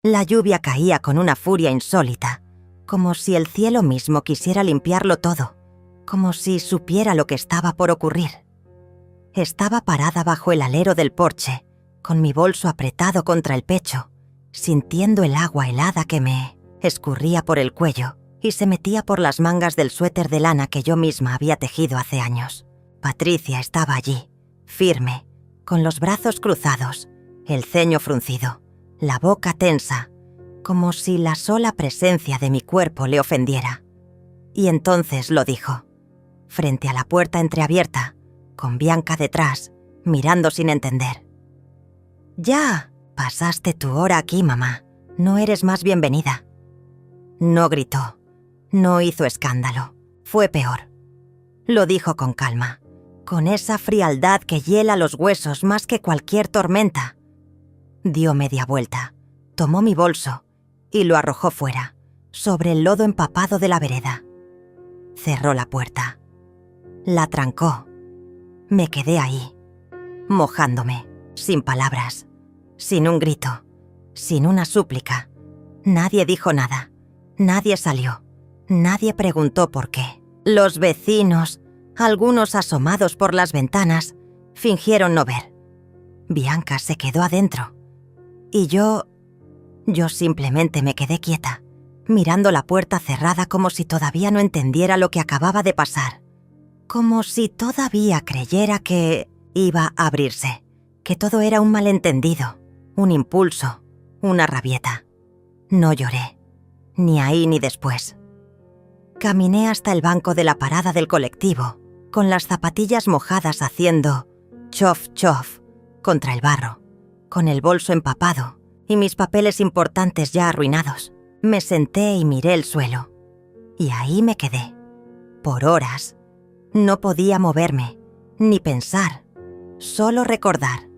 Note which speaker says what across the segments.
Speaker 1: La lluvia caía con una furia insólita, como si el cielo mismo quisiera limpiarlo todo, como si supiera lo que estaba por ocurrir. Estaba parada bajo el alero del porche, con mi bolso apretado contra el pecho, sintiendo el agua helada que me escurría por el cuello y se metía por las mangas del suéter de lana que yo misma había tejido hace años. Patricia estaba allí, firme, con los brazos cruzados, el ceño fruncido, la boca tensa, como si la sola presencia de mi cuerpo le ofendiera. Y entonces lo dijo, frente a la puerta entreabierta, con Bianca detrás, mirando sin entender. «Ya, pasaste tu hora aquí, mamá. No eres más bienvenida». No gritó, no hizo escándalo, fue peor. Lo dijo con calma, con esa frialdad que hiela los huesos más que cualquier tormenta. Dio media vuelta, tomó mi bolso y lo arrojó fuera, sobre el lodo empapado de la vereda. Cerró la puerta. La trancó. Me quedé ahí, mojándome, sin palabras, sin un grito, sin una súplica. Nadie dijo nada, nadie salió, nadie preguntó por qué. Los vecinos, algunos asomados por las ventanas, fingieron no ver. Bianca se quedó adentro. Y yo simplemente me quedé quieta, mirando la puerta cerrada como si todavía no entendiera lo que acababa de pasar. Como si todavía creyera que iba a abrirse, que todo era un malentendido, un impulso, una rabieta. No lloré, ni ahí ni después. Caminé hasta el banco de la parada del colectivo, con las zapatillas mojadas haciendo chof chof contra el barro, con el bolso empapado y mis papeles importantes ya arruinados. Me senté y miré el suelo. Y ahí me quedé, por horas. No podía moverme, ni pensar, solo recordar.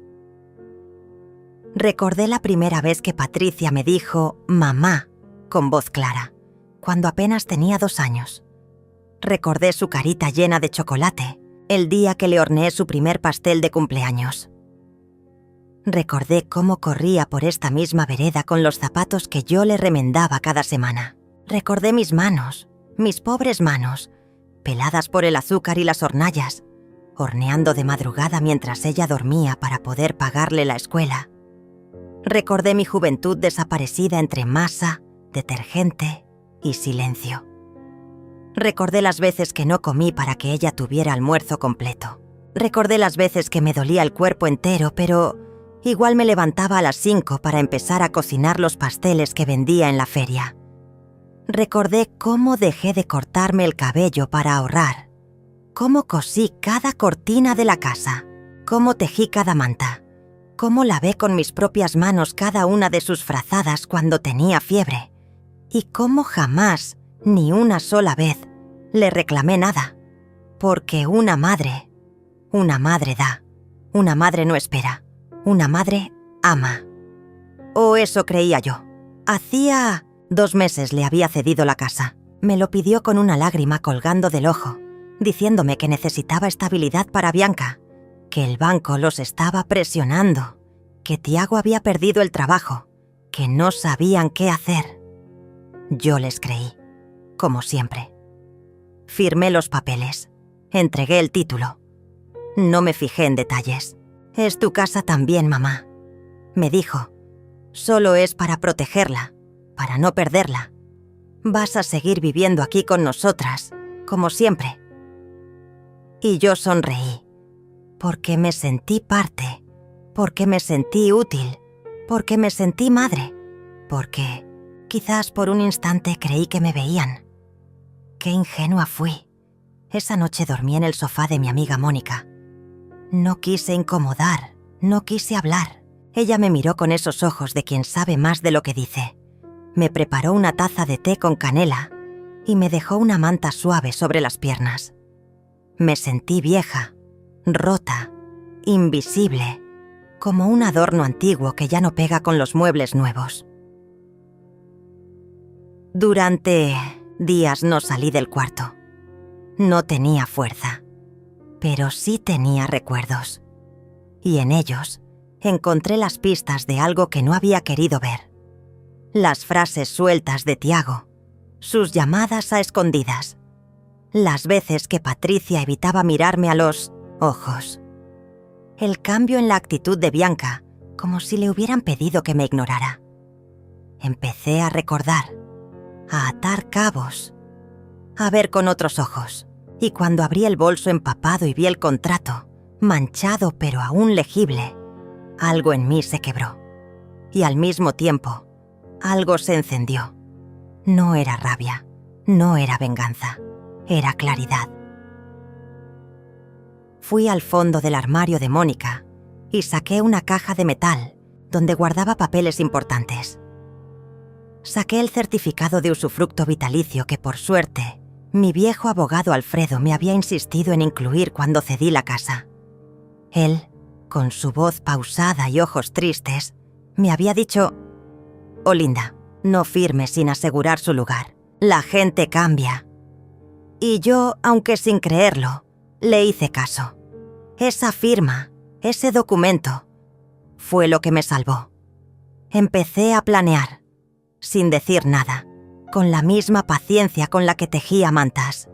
Speaker 1: Recordé la primera vez que Patricia me dijo «mamá» con voz clara, cuando apenas tenía 2 años. Recordé su carita llena de chocolate, el día que le horneé su primer pastel de cumpleaños. Recordé cómo corría por esta misma vereda con los zapatos que yo le remendaba cada semana. Recordé mis manos, mis pobres manos, peladas por el azúcar y las hornallas, horneando de madrugada mientras ella dormía para poder pagarle la escuela. Recordé mi juventud desaparecida entre masa, detergente y silencio. Recordé las veces que no comí para que ella tuviera almuerzo completo. Recordé las veces que me dolía el cuerpo entero, pero igual me levantaba a las 5 para empezar a cocinar los pasteles que vendía en la feria. Recordé cómo dejé de cortarme el cabello para ahorrar, cómo cosí cada cortina de la casa, cómo tejí cada manta, cómo lavé con mis propias manos cada una de sus frazadas cuando tenía fiebre, y cómo jamás, ni una sola vez, le reclamé nada, porque una madre da, una madre no espera, una madre ama. O eso creía yo. Hacía 2 meses le había cedido la casa. Me lo pidió con una lágrima colgando del ojo, diciéndome que necesitaba estabilidad para Bianca, que el banco los estaba presionando, que Tiago había perdido el trabajo, que no sabían qué hacer. Yo les creí, como siempre. Firmé los papeles, entregué el título. No me fijé en detalles. «Es tu casa también, mamá», me dijo. «Solo es para protegerla, para no perderla. Vas a seguir viviendo aquí con nosotras, como siempre». Y yo sonreí, porque me sentí parte, porque me sentí útil, porque me sentí madre, porque quizás por un instante creí que me veían. Qué ingenua fui. Esa noche dormí en el sofá de mi amiga Mónica. No quise incomodar, no quise hablar. Ella me miró con esos ojos de quien sabe más de lo que dice. Me preparó una taza de té con canela y me dejó una manta suave sobre las piernas. Me sentí vieja, rota, invisible, como un adorno antiguo que ya no pega con los muebles nuevos. Durante días no salí del cuarto. No tenía fuerza, pero sí tenía recuerdos. Y en ellos encontré las pistas de algo que no había querido ver. las frases sueltas de Tiago, sus llamadas a escondidas, las veces que Patricia evitaba mirarme a los ojos, el cambio en la actitud de Bianca, como si le hubieran pedido que me ignorara. Empecé a recordar, a atar cabos, a ver con otros ojos, y cuando abrí el bolso empapado y vi el contrato, manchado pero aún legible, algo en mí se quebró. Y al mismo tiempo, algo se encendió. No era rabia, no era venganza, era claridad. Fui al fondo del armario de Mónica y saqué una caja de metal donde guardaba papeles importantes. Saqué el certificado de usufructo vitalicio que, por suerte, mi viejo abogado Alfredo me había insistido en incluir cuando cedí la casa. Él, con su voz pausada y ojos tristes, me había dicho: «Olinda, no firmes sin asegurar su lugar. La gente cambia». Y yo, aunque sin creerlo, le hice caso. Esa firma, ese documento, fue lo que me salvó. Empecé a planear, sin decir nada, con la misma paciencia con la que tejía mantas.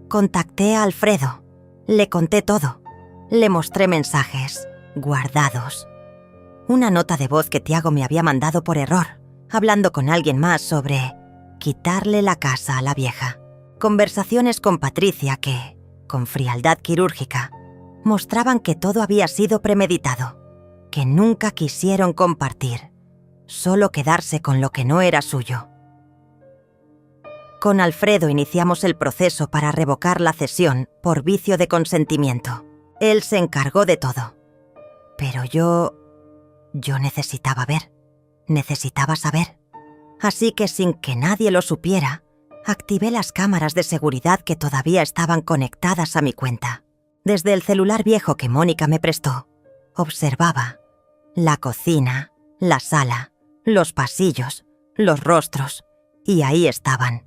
Speaker 1: Contacté a Alfredo, le conté todo, le mostré mensajes, guardados. Una nota de voz que Tiago me había mandado por error, hablando con alguien más sobre quitarle la casa a la vieja. Conversaciones con Patricia que, con frialdad quirúrgica, mostraban que todo había sido premeditado, que nunca quisieron compartir, solo quedarse con lo que no era suyo. Con Alfredo iniciamos el proceso para revocar la cesión por vicio de consentimiento. Él se encargó de todo. Pero yo necesitaba ver, necesitaba saber. Así que sin que nadie lo supiera, activé las cámaras de seguridad que todavía estaban conectadas a mi cuenta. Desde el celular viejo que Mónica me prestó, observaba la cocina, la sala, los pasillos, los rostros, y ahí estaban.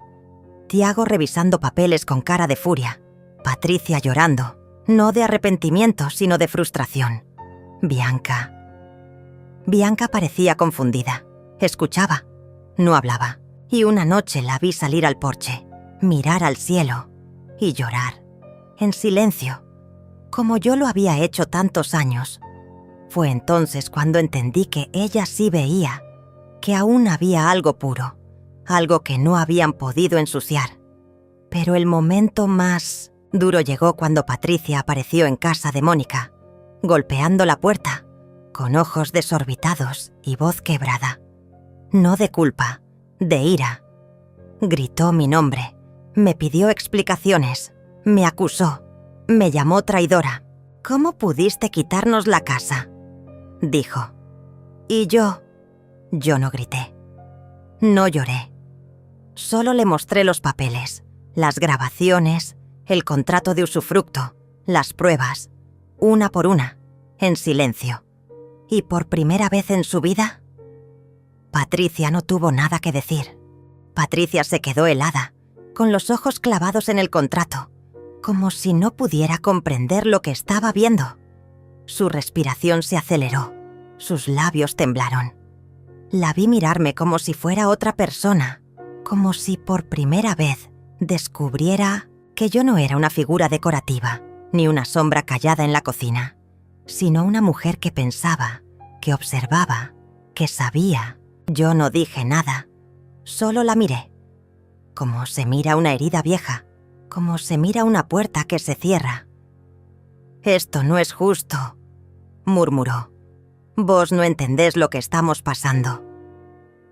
Speaker 1: Tiago revisando papeles con cara de furia, Patricia llorando, no de arrepentimiento, sino de frustración. Bianca parecía confundida. Escuchaba, no hablaba. Y una noche la vi salir al porche, mirar al cielo y llorar, en silencio, como yo lo había hecho tantos años. Fue entonces cuando entendí que ella sí veía, que aún había algo puro, algo que no habían podido ensuciar. Pero el momento más duro llegó cuando Patricia apareció en casa de Mónica, golpeando la puerta, con ojos desorbitados y voz quebrada. No de culpa, de ira. Gritó mi nombre, me pidió explicaciones, me acusó, me llamó traidora. «¿Cómo pudiste quitarnos la casa?», dijo. Y yo no grité, no lloré. Solo le mostré los papeles, las grabaciones, el contrato de usufructo, las pruebas, una por una, en silencio. Y por primera vez en su vida, Patricia no tuvo nada que decir. Patricia se quedó helada, con los ojos clavados en el contrato, como si no pudiera comprender lo que estaba viendo. Su respiración se aceleró, sus labios temblaron. La vi mirarme como si fuera otra persona, como si por primera vez descubriera que yo no era una figura decorativa, ni una sombra callada en la cocina, sino una mujer que pensaba, que observaba, que sabía. Yo no dije nada, solo la miré, como se mira una herida vieja, como se mira una puerta que se cierra. «Esto no es justo», murmuró. «Vos no entendés lo que estamos pasando».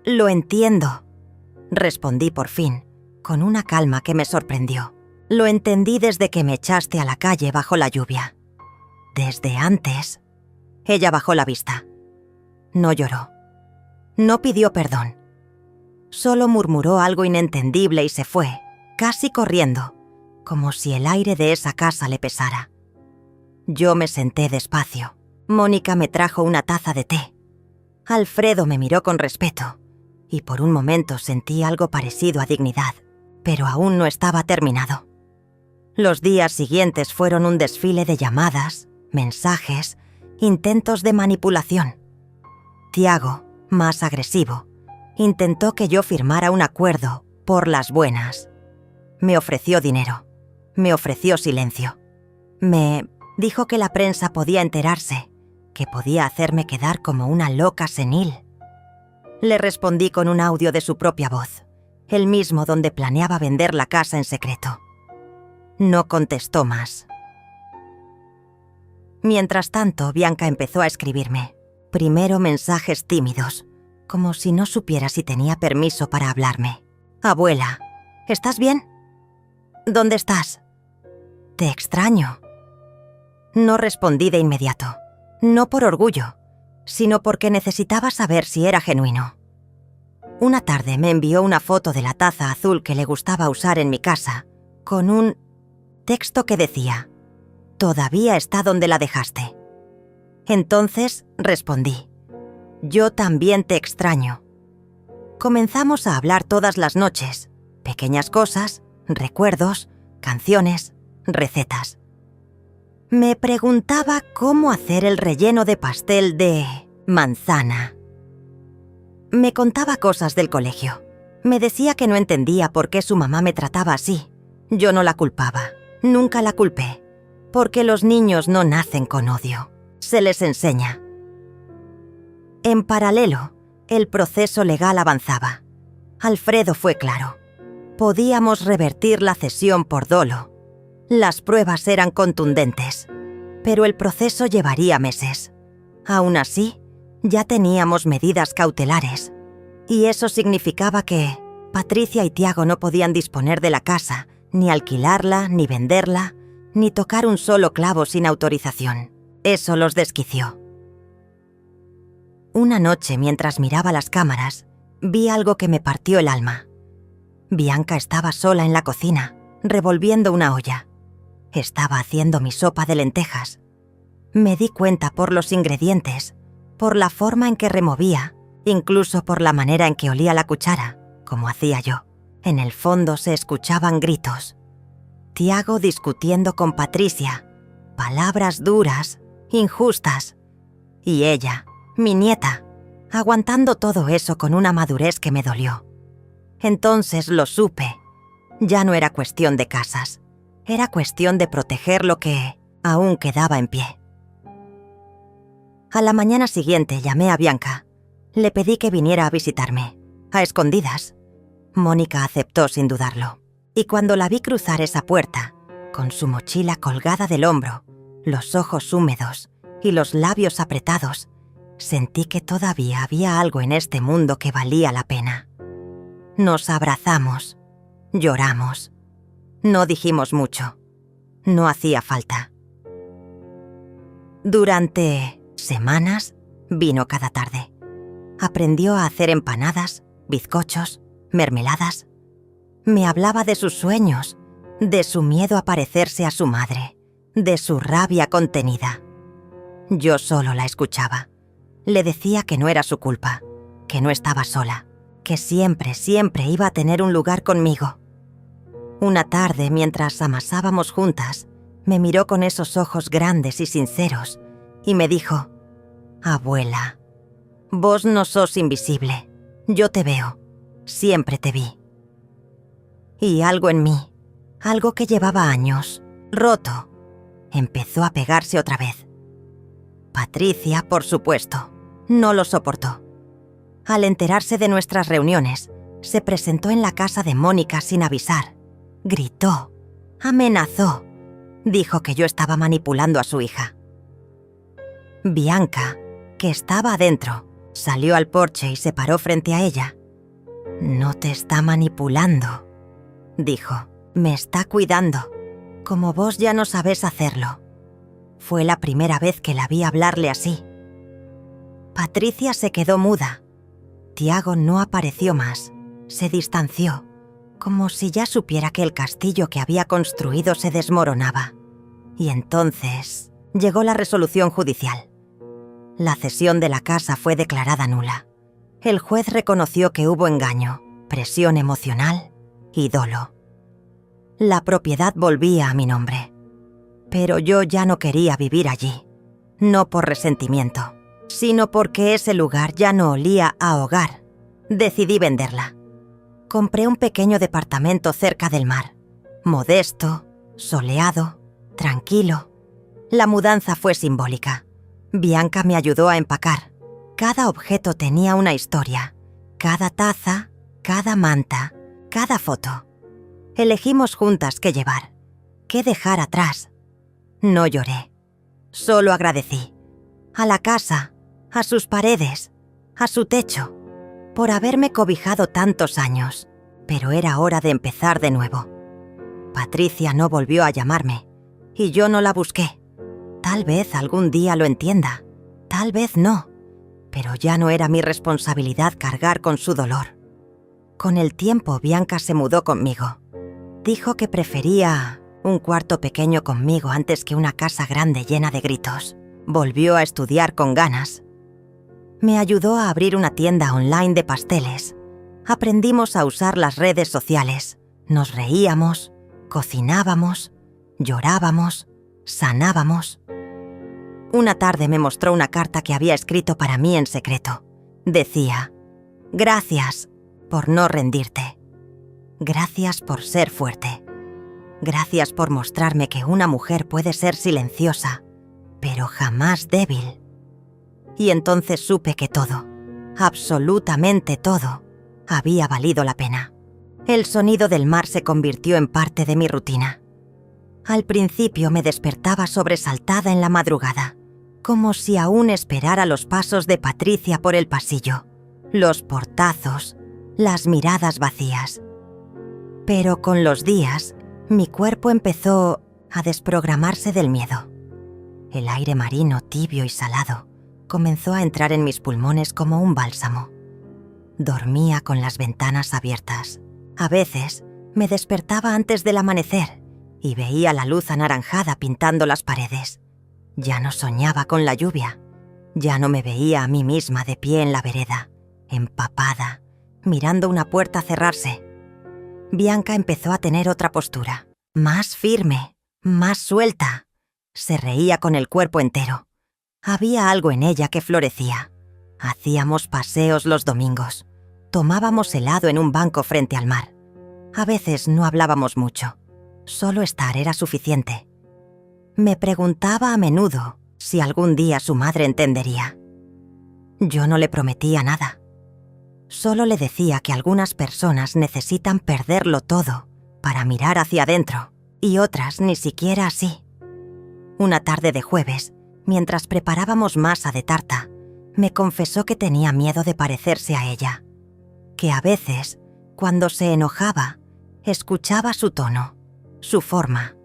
Speaker 1: «Lo entiendo», respondí por fin, con una calma que me sorprendió. «Lo entendí desde que me echaste a la calle bajo la lluvia. Desde antes». Ella bajó la vista. No lloró. No pidió perdón. Solo murmuró algo inentendible y se fue, casi corriendo, como si el aire de esa casa le pesara. Yo me senté despacio. Mónica me trajo una taza de té. Alfredo me miró con respeto, y por un momento sentí algo parecido a dignidad, pero aún no estaba terminado. Los días siguientes fueron un desfile de llamadas, mensajes, intentos de manipulación. Tiago, más agresivo, Intentó que yo firmara un acuerdo por las buenas. Me ofreció dinero. Me ofreció silencio. Me dijo que la prensa podía enterarse, que podía hacerme quedar como una loca senil. Le respondí con un audio de su propia voz, el mismo donde planeaba vender la casa en secreto. No contestó más. Mientras tanto, Bianca empezó a escribirme. Primero mensajes tímidos, como si no supiera si tenía permiso para hablarme. Abuela, ¿estás bien? ¿Dónde estás? Te extraño. No respondí de inmediato, no por orgullo, sino porque necesitaba saber si era genuino. Una tarde me envió una foto de la taza azul que le gustaba usar en mi casa, con un texto que decía: «Todavía está donde la dejaste». Entonces respondí: «Yo también te extraño». Comenzamos a hablar todas las noches, pequeñas cosas, recuerdos, canciones, recetas. Me preguntaba cómo hacer el relleno de pastel de manzana. Me contaba cosas del colegio. Me decía que no entendía por qué su mamá me trataba así. Yo no la culpaba, nunca la culpé, porque los niños no nacen con odio, se les enseña. En paralelo, el proceso legal avanzaba. Alfredo fue claro. Podíamos revertir la cesión por dolo. Las pruebas eran contundentes, pero el proceso llevaría meses. Aún así, ya teníamos medidas cautelares, y eso significaba que Patricia y Tiago no podían disponer de la casa, ni alquilarla, ni venderla, ni tocar un solo clavo sin autorización. Eso los desquició. Una noche, mientras miraba las cámaras, vi algo que me partió el alma. Bianca estaba sola en la cocina, revolviendo una olla. Estaba haciendo mi sopa de lentejas. Me di cuenta por los ingredientes, por la forma en que removía, incluso por la manera en que olía la cuchara, como hacía yo. En el fondo se escuchaban gritos. Tiago discutiendo con Patricia, palabras duras, injustas. Y ella, mi nieta, aguantando todo eso con una madurez que me dolió. Entonces lo supe. Ya no era cuestión de casas. Era cuestión de proteger lo que aún quedaba en pie. A la mañana siguiente llamé a Bianca. Le pedí que viniera a visitarme, a escondidas. Mónica aceptó sin dudarlo. Y cuando la vi cruzar esa puerta, con su mochila colgada del hombro, los ojos húmedos y los labios apretados, sentí que todavía había algo en este mundo que valía la pena. Nos abrazamos, lloramos. No dijimos mucho. No hacía falta. Durante semanas vino cada tarde. Aprendió a hacer empanadas, bizcochos, mermeladas. Me hablaba de sus sueños, de su miedo a parecerse a su madre, de su rabia contenida. Yo solo la escuchaba. Le decía que no era su culpa, que no estaba sola, que siempre, siempre iba a tener un lugar conmigo. Una tarde, mientras amasábamos juntas, me miró con esos ojos grandes y sinceros y me dijo: «Abuela, vos no sos invisible. Yo te veo. Siempre te vi». Y algo en mí, algo que llevaba años, roto, empezó a pegarse otra vez. Patricia, por supuesto, no lo soportó. Al enterarse de nuestras reuniones, se presentó en la casa de Mónica sin avisar. Gritó, amenazó, dijo que yo estaba manipulando a su hija. Bianca, que estaba adentro, salió al porche y se paró frente a ella. «No te está manipulando», dijo, «me está cuidando, como vos ya no sabés hacerlo». Fue la primera vez que la vi hablarle así. Patricia se quedó muda. Tiago no apareció más, se distanció, como si ya supiera que el castillo que había construido se desmoronaba. Y entonces llegó la resolución judicial. La cesión de la casa fue declarada nula. El juez reconoció que hubo engaño, presión emocional y dolo. La propiedad volvía a mi nombre. Pero yo ya no quería vivir allí, no por resentimiento, sino porque ese lugar ya no olía a hogar, Decidí venderla. Compré un pequeño departamento cerca del mar. Modesto, soleado, tranquilo. La mudanza fue simbólica. Bianca me ayudó a empacar. Cada objeto tenía una historia. Cada taza, cada manta, cada foto. Elegimos juntas qué llevar, qué dejar atrás. No lloré. Solo agradecí. A la casa, a sus paredes, a su techo, por haberme cobijado tantos años. Pero era hora de empezar de nuevo. Patricia no volvió a llamarme, y yo no la busqué. Tal vez algún día lo entienda, tal vez no, pero ya no era mi responsabilidad cargar con su dolor. Con el tiempo, Bianca se mudó conmigo. Dijo que prefería un cuarto pequeño conmigo antes que una casa grande llena de gritos. Volvió a estudiar con ganas. Me ayudó a abrir una tienda online de pasteles. Aprendimos a usar las redes sociales. Nos reíamos, cocinábamos, llorábamos, sanábamos. Una tarde me mostró una carta que había escrito para mí en secreto. Decía: «Gracias por no rendirte. Gracias por ser fuerte. Gracias por mostrarme que una mujer puede ser silenciosa, pero jamás débil». Y entonces supe que todo, absolutamente todo, había valido la pena. El sonido del mar se convirtió en parte de mi rutina. Al principio me despertaba sobresaltada en la madrugada, como si aún esperara los pasos de Patricia por el pasillo, los portazos, las miradas vacías. Pero con los días, mi cuerpo empezó a desprogramarse del miedo. El aire marino tibio y salado comenzó a entrar en mis pulmones como un bálsamo. Dormía con las ventanas abiertas. A veces me despertaba antes del amanecer y veía la luz anaranjada pintando las paredes. Ya no soñaba con la lluvia. Ya no me veía a mí misma de pie en la vereda, empapada, mirando una puerta cerrarse. Bianca empezó a tener otra postura, más firme, más suelta. Se reía con el cuerpo entero. Había algo en ella que florecía. Hacíamos paseos los domingos. Tomábamos helado en un banco frente al mar. A veces no hablábamos mucho. Solo estar era suficiente. Me preguntaba a menudo si algún día su madre entendería. Yo no le prometía nada. Solo le decía que algunas personas necesitan perderlo todo para mirar hacia adentro, y otras ni siquiera así. Una tarde de jueves, mientras preparábamos masa de tarta, me confesó que tenía miedo de parecerse a ella, que a veces, cuando se enojaba, escuchaba su tono, su forma.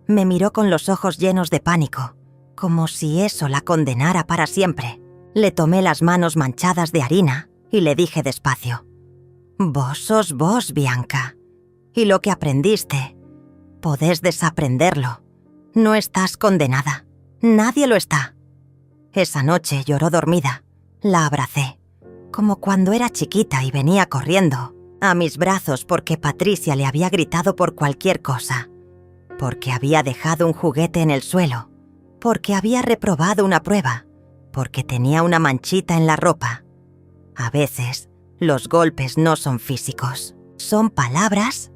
Speaker 1: Me miró con los ojos llenos de pánico, como si eso la condenara para siempre. Le tomé las manos manchadas de harina y le dije despacio: «Vos sos vos, Bianca, y lo que aprendiste, podés desaprenderlo. No estás condenada. Nadie lo está». Esa noche lloró dormida. La abracé, como cuando era chiquita y venía corriendo a mis brazos porque Patricia le había gritado por cualquier cosa, porque había dejado un juguete en el suelo, porque había reprobado una prueba, porque tenía una manchita en la ropa. A veces, los golpes no son físicos, son palabras,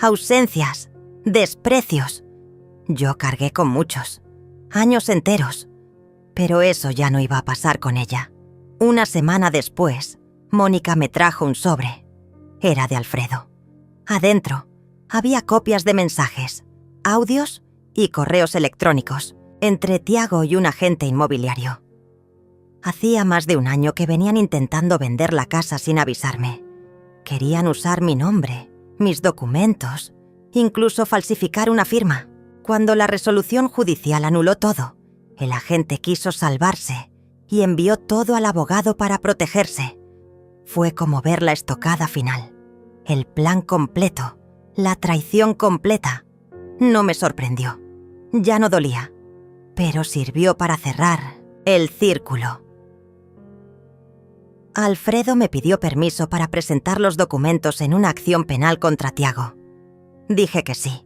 Speaker 1: ausencias, desprecios. Yo cargué con muchos, años enteros, pero eso ya no iba a pasar con ella. Una semana después, Mónica me trajo un sobre. Era de Alfredo. Adentro, había copias de mensajes, audios y correos electrónicos entre Tiago y un agente inmobiliario. Hacía más de un año que venían intentando vender la casa sin avisarme. Querían usar mi nombre, mis documentos, incluso falsificar una firma. Cuando la resolución judicial anuló todo, el agente quiso salvarse y envió todo al abogado para protegerse. Fue como ver la estocada final, el plan completo, la traición completa. No me sorprendió. Ya no dolía, pero sirvió para cerrar el círculo. Alfredo me pidió permiso para presentar los documentos en una acción penal contra Tiago. Dije que sí,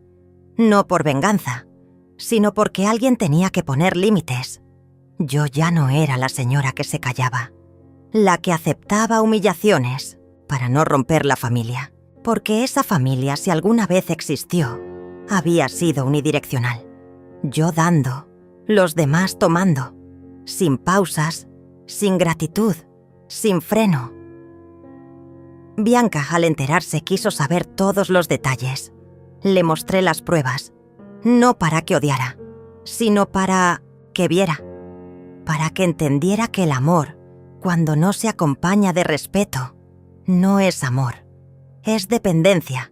Speaker 1: no por venganza, sino porque alguien tenía que poner límites. Yo ya no era la señora que se callaba. la que aceptaba humillaciones para no romper la familia, porque esa familia, si alguna vez existió, había sido unidireccional. Yo dando, los demás tomando, sin pausas, sin gratitud, sin freno. Bianca, al enterarse, quiso saber todos los detalles. Le mostré las pruebas, no para que odiara, sino para que viera, para que entendiera que el amor, cuando no se acompaña de respeto, no es amor, es dependencia,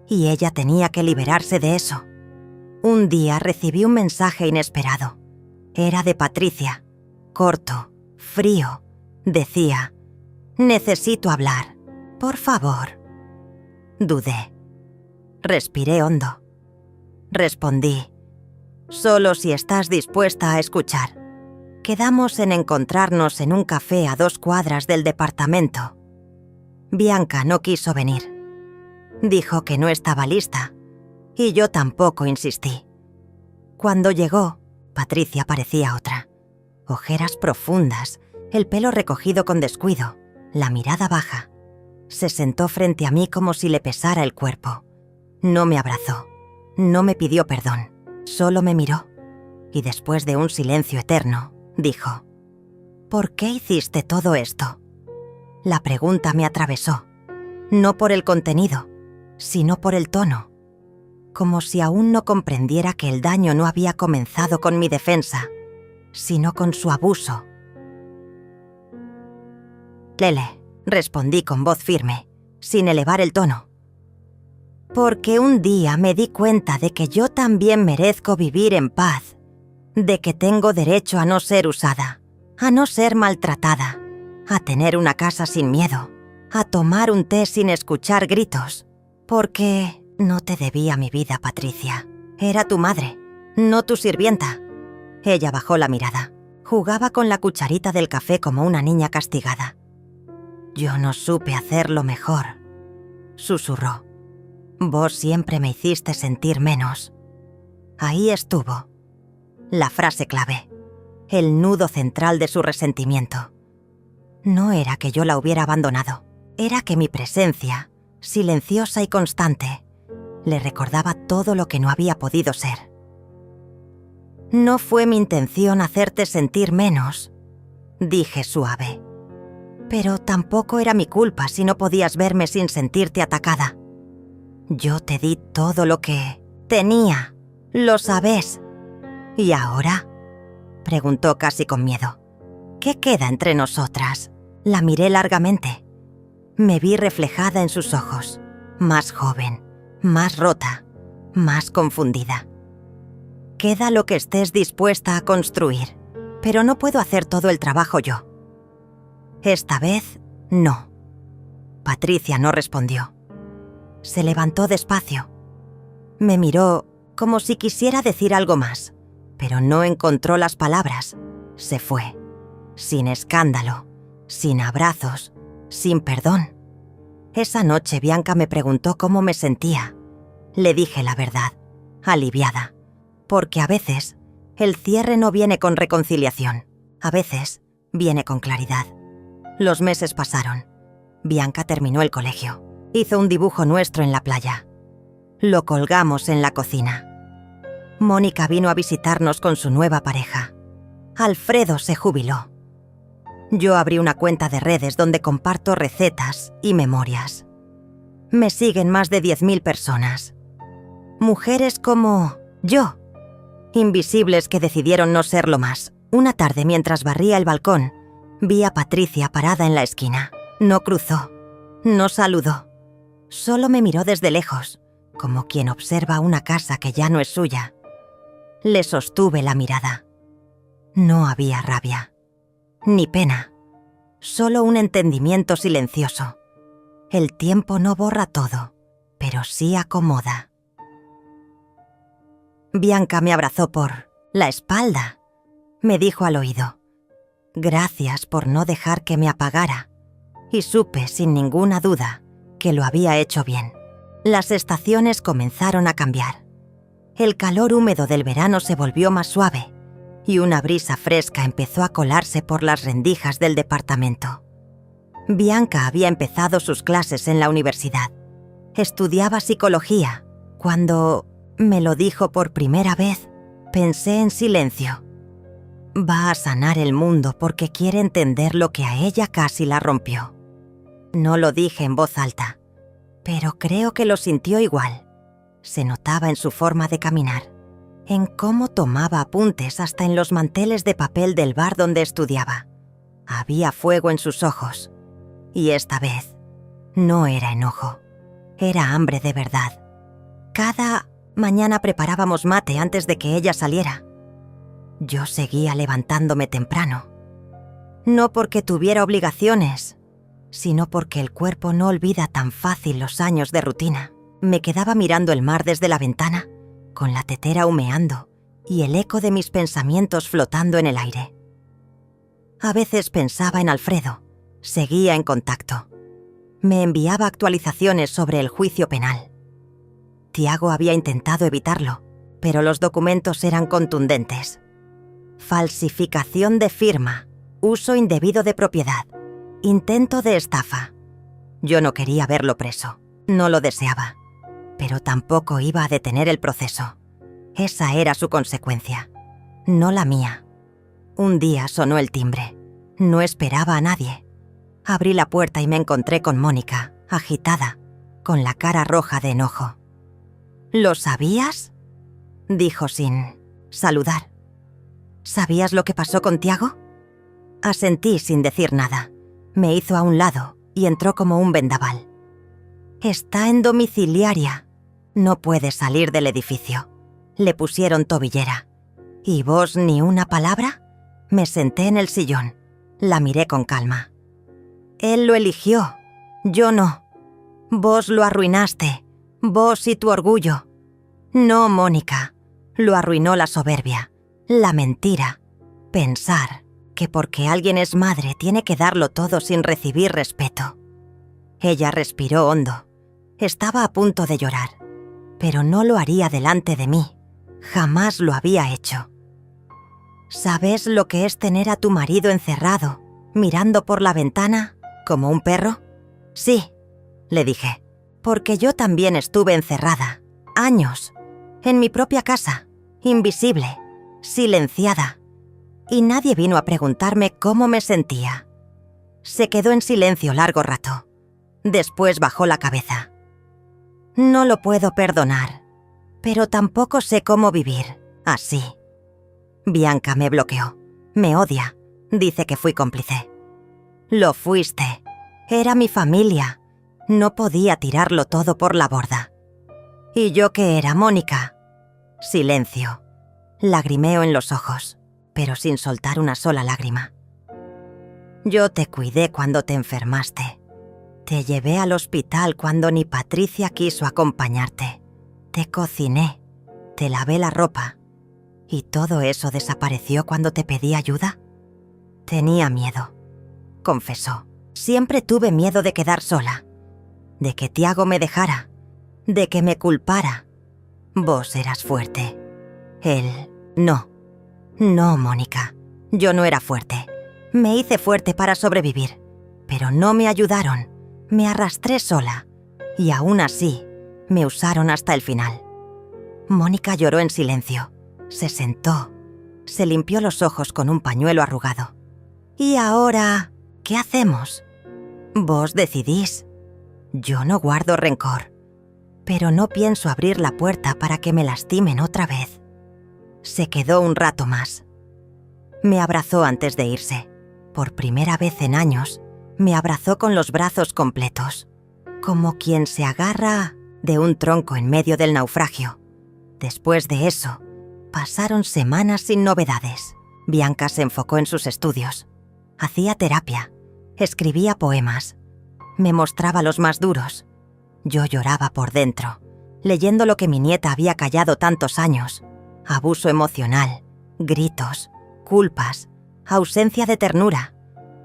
Speaker 1: y ella tenía que liberarse de eso. Un día recibí un mensaje inesperado. Era de Patricia, corto, frío. Decía: «Necesito hablar, por favor». Dudé. Respiré hondo. Respondí: «Solo si estás dispuesta a escuchar. Quedamos en encontrarnos en un café a 2 cuadras del departamento». Bianca no quiso venir. Dijo que no estaba lista, y yo tampoco insistí. Cuando llegó, Patricia parecía otra. Ojeras profundas, el pelo recogido con descuido, la mirada baja. Se sentó frente a mí como si le pesara el cuerpo. No me abrazó, no me pidió perdón, solo me miró. Y después de un silencio eterno, dijo: «¿Por qué hiciste todo esto?». La pregunta me atravesó, no por el contenido, sino por el tono. Como si aún no comprendiera que el daño no había comenzado con mi defensa, sino con su abuso. «Lele», respondí con voz firme, sin elevar el tono. «Porque un día me di cuenta de que yo también merezco vivir en paz, de que tengo derecho a no ser usada, a no ser maltratada, a tener una casa sin miedo, a tomar un té sin escuchar gritos, porque no te debía mi vida, Patricia. Era tu madre, no tu sirvienta». Ella bajó la mirada. Jugaba con la cucharita del café como una niña castigada. «Yo no supe hacerlo mejor», susurró. «Vos siempre me hiciste sentir menos». Ahí estuvo. La frase clave. El nudo central de su resentimiento. No era que yo la hubiera abandonado. Era que mi presencia, silenciosa y constante, le recordaba todo lo que no había podido ser. «No fue mi intención hacerte sentir menos», dije suave. «Pero tampoco era mi culpa si no podías verme sin sentirte atacada. Yo te di todo lo que tenía, lo sabes. ¿Y ahora?», preguntó casi con miedo. «¿Qué queda entre nosotras?». La miré largamente. Me vi reflejada en sus ojos, más joven, más rota, más confundida. «Queda lo que estés dispuesta a construir, pero no puedo hacer todo el trabajo yo». Esta vez, no. Patricia no respondió. Se levantó despacio. Me miró como si quisiera decir algo más, pero no encontró las palabras. Se fue, sin escándalo, sin abrazos, sin perdón. Esa noche Bianca me preguntó cómo me sentía. Le dije la verdad, aliviada, porque a veces el cierre no viene con reconciliación, a veces viene con claridad. Los meses pasaron. Bianca terminó el colegio. Hizo un dibujo nuestro en la playa. Lo colgamos en la cocina. Mónica vino a visitarnos con su nueva pareja. Alfredo se jubiló. Yo abrí una cuenta de redes donde comparto recetas y memorias. Me siguen más de 10.000 personas. Mujeres como yo, invisibles que decidieron no serlo más. Una tarde, mientras barría el balcón, vi a Patricia parada en la esquina. No cruzó, no saludó. Solo me miró desde lejos, como quien observa una casa que ya no es suya. Le sostuve la mirada. No había rabia, ni pena, solo un entendimiento silencioso. El tiempo no borra todo, pero sí acomoda. Bianca me abrazó por la espalda. Me dijo al oído: «Gracias por no dejar que me apagara». Y supe sin ninguna duda que lo había hecho bien. Las estaciones comenzaron a cambiar. El calor húmedo del verano se volvió más suave y una brisa fresca empezó a colarse por las rendijas del departamento. Bianca había empezado sus clases en la universidad. Estudiaba psicología. Cuando me lo dijo por primera vez, pensé en silencio. Va a sanar el mundo porque quiere entender lo que a ella casi la rompió. No lo dije en voz alta, pero creo que lo sintió igual. Se notaba en su forma de caminar, en cómo tomaba apuntes hasta en los manteles de papel del bar donde estudiaba. Había fuego en sus ojos, y esta vez no era enojo, era hambre de verdad. Cada mañana preparábamos mate antes de que ella saliera. Yo seguía levantándome temprano, no porque tuviera obligaciones, sino porque el cuerpo no olvida tan fácil los años de rutina. Me quedaba mirando el mar desde la ventana, con la tetera humeando y el eco de mis pensamientos flotando en el aire. A veces pensaba en Alfredo, seguía en contacto. Me enviaba actualizaciones sobre el juicio penal. Tiago había intentado evitarlo, pero los documentos eran contundentes. Falsificación de firma, uso indebido de propiedad, intento de estafa. Yo no quería verlo preso, no lo deseaba, pero tampoco iba a detener el proceso. Esa era su consecuencia, no la mía. Un día sonó el timbre. No esperaba a nadie. Abrí la puerta y me encontré con Mónica, agitada, con la cara roja de enojo. ¿Lo sabías?, dijo sin saludar. ¿Sabías lo que pasó con Tiago? Asentí sin decir nada. Me hizo a un lado y entró como un vendaval. Está en domiciliaria. No puede salir del edificio. Le pusieron tobillera. ¿Y vos ni una palabra? Me senté en el sillón. La miré con calma. Él lo eligió. Yo no. Vos lo arruinaste. Vos y tu orgullo. No, Mónica. Lo arruinó la soberbia. La mentira. Pensar que porque alguien es madre tiene que darlo todo sin recibir respeto. Ella respiró hondo. Estaba a punto de llorar, pero no lo haría delante de mí. Jamás lo había hecho. ¿Sabes lo que es tener a tu marido encerrado, mirando por la ventana, como un perro? Sí, le dije, porque yo también estuve encerrada, años, en mi propia casa, invisible, silenciada, y nadie vino a preguntarme cómo me sentía. Se quedó en silencio largo rato. Después bajó la cabeza. No lo puedo perdonar, pero tampoco sé cómo vivir así. Bianca me bloqueó. Me odia. Dice que fui cómplice. Lo fuiste. Era mi familia. No podía tirarlo todo por la borda. ¿Y yo qué era, Mónica? Silencio. Lagrimeo en los ojos, pero sin soltar una sola lágrima. Yo te cuidé cuando te enfermaste. Te llevé al hospital cuando ni Patricia quiso acompañarte. Te cociné. Te lavé la ropa. ¿Y todo eso desapareció cuando te pedí ayuda? Tenía miedo, confesó. Siempre tuve miedo de quedar sola, de que Tiago me dejara, de que me culpara. Vos eras fuerte. Él, no. No, Mónica, yo no era fuerte. Me hice fuerte para sobrevivir, pero no me ayudaron. Me arrastré sola, y aún así, me usaron hasta el final. Mónica lloró en silencio. Se sentó. Se limpió los ojos con un pañuelo arrugado. ¿Y ahora qué hacemos? Vos decidís. Yo no guardo rencor, pero no pienso abrir la puerta para que me lastimen otra vez. Se quedó un rato más. Me abrazó antes de irse. Por primera vez en años, me abrazó con los brazos completos, como quien se agarra de un tronco en medio del naufragio. Después de eso, pasaron semanas sin novedades. Bianca se enfocó en sus estudios. Hacía terapia, escribía poemas, me mostraba los más duros. Yo lloraba por dentro, leyendo lo que mi nieta había callado tantos años. Abuso emocional, gritos, culpas, ausencia de ternura,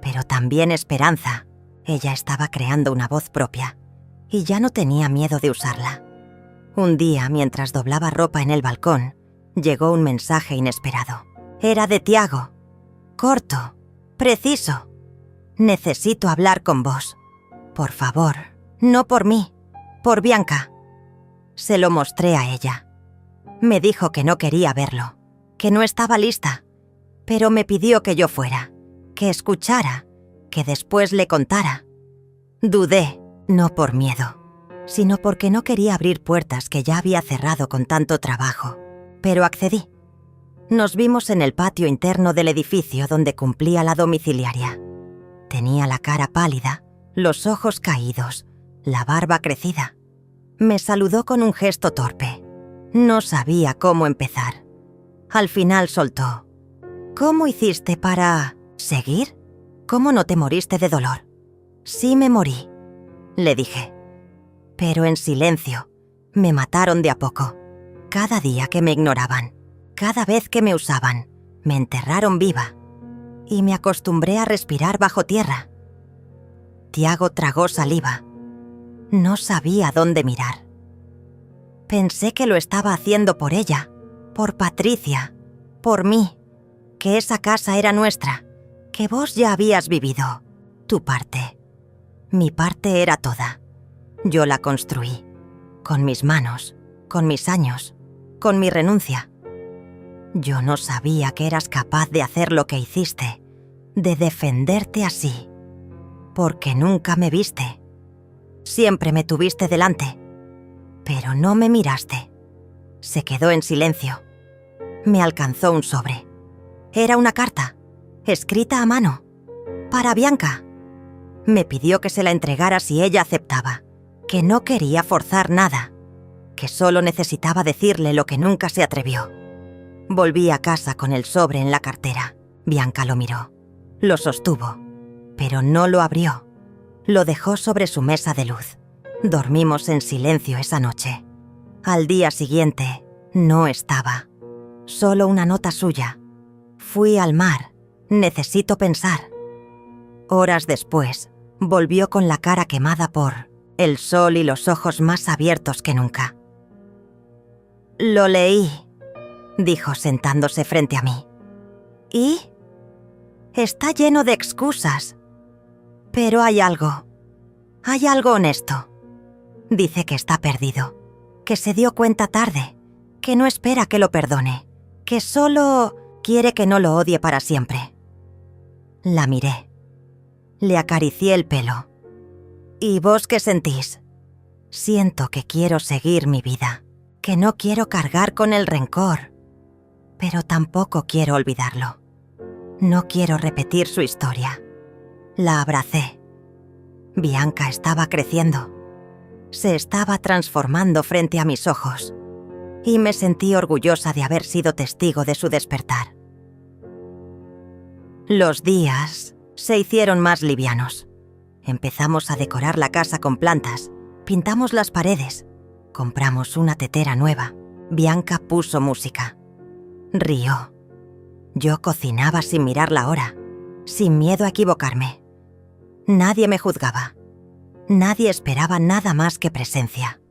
Speaker 1: pero también esperanza. Ella estaba creando una voz propia, y ya no tenía miedo de usarla. Un día, mientras doblaba ropa en el balcón, llegó un mensaje inesperado. Era de Tiago. Corto, preciso. Necesito hablar con vos. Por favor, no por mí, por Bianca. Se lo mostré a ella. Me dijo que no quería verlo, que no estaba lista, pero me pidió que yo fuera, que escuchara, que después le contara. Dudé, no por miedo, sino porque no quería abrir puertas que ya había cerrado con tanto trabajo, pero accedí. Nos vimos en el patio interno del edificio donde cumplía la domiciliaria. Tenía la cara pálida, los ojos caídos, la barba crecida. Me saludó con un gesto torpe. No sabía cómo empezar. Al final soltó. ¿Cómo hiciste para seguir? ¿Cómo no te moriste de dolor? Sí me morí, le dije. Pero en silencio. Me mataron de a poco. Cada día que me ignoraban, cada vez que me usaban, me enterraron viva. Y me acostumbré a respirar bajo tierra. Tiago tragó saliva. No sabía dónde mirar. Pensé que lo estaba haciendo por ella, por Patricia, por mí, que esa casa era nuestra, que vos ya habías vivido tu parte. Mi parte era toda. Yo la construí, con mis manos, con mis años, con mi renuncia. Yo no sabía que eras capaz de hacer lo que hiciste, de defenderte así, porque nunca me viste. Siempre me tuviste delante, pero no me miraste. Se quedó en silencio. Me alcanzó un sobre. Era una carta, escrita a mano, para Bianca. Me pidió que se la entregara si ella aceptaba, que no quería forzar nada, que solo necesitaba decirle lo que nunca se atrevió. Volví a casa con el sobre en la cartera. Bianca lo miró, lo sostuvo, pero no lo abrió. Lo dejó sobre su mesa de luz. Dormimos en silencio esa noche. Al día siguiente, no estaba. Solo una nota suya. Fui al mar. Necesito pensar. Horas después, volvió con la cara quemada por el sol y los ojos más abiertos que nunca. Lo leí, dijo sentándose frente a mí. ¿Y? Está lleno de excusas. Pero hay algo honesto. Dice que está perdido, que se dio cuenta tarde, que no espera que lo perdone, que solo quiere que no lo odie para siempre. La miré. Le acaricié el pelo. ¿Y vos qué sentís? Siento que quiero seguir mi vida, que no quiero cargar con el rencor, pero tampoco quiero olvidarlo. No quiero repetir su historia. La abracé. Bianca estaba creciendo. Se estaba transformando frente a mis ojos, y me sentí orgullosa de haber sido testigo de su despertar. Los días se hicieron más livianos. Empezamos a decorar la casa con plantas, pintamos las paredes, compramos una tetera nueva. Bianca puso música. Rió. Yo cocinaba sin mirar la hora, sin miedo a equivocarme. Nadie me juzgaba. Nadie esperaba nada más que presencia.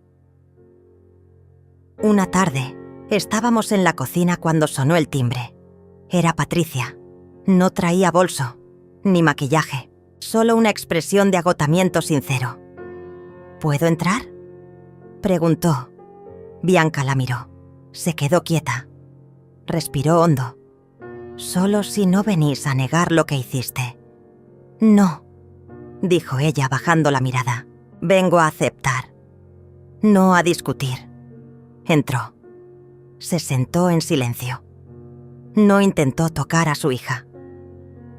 Speaker 1: Una tarde, estábamos en la cocina cuando sonó el timbre. Era Patricia. No traía bolso, ni maquillaje, solo una expresión de agotamiento sincero. ¿Puedo entrar?, preguntó. Bianca la miró. Se quedó quieta. Respiró hondo. Solo si no venís a negar lo que hiciste. No, dijo ella bajando la mirada. Vengo a aceptar, no a discutir. Entró. Se sentó en silencio. No intentó tocar a su hija.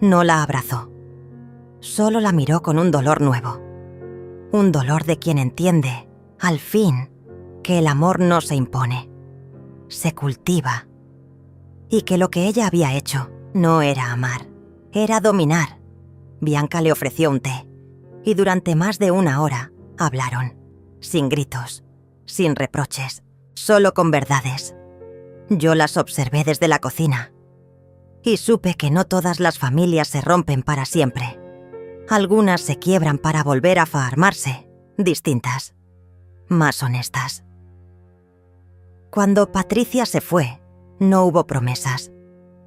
Speaker 1: No la abrazó. Solo la miró con un dolor nuevo. Un dolor de quien entiende, al fin, que el amor no se impone, se cultiva. Y que lo que ella había hecho no era amar, era dominar. Bianca le ofreció un té, y durante más de una hora hablaron, sin gritos, sin reproches, solo con verdades. Yo las observé desde la cocina, y supe que no todas las familias se rompen para siempre. Algunas se quiebran para volver a armarse, distintas, más honestas. Cuando Patricia se fue, no hubo promesas,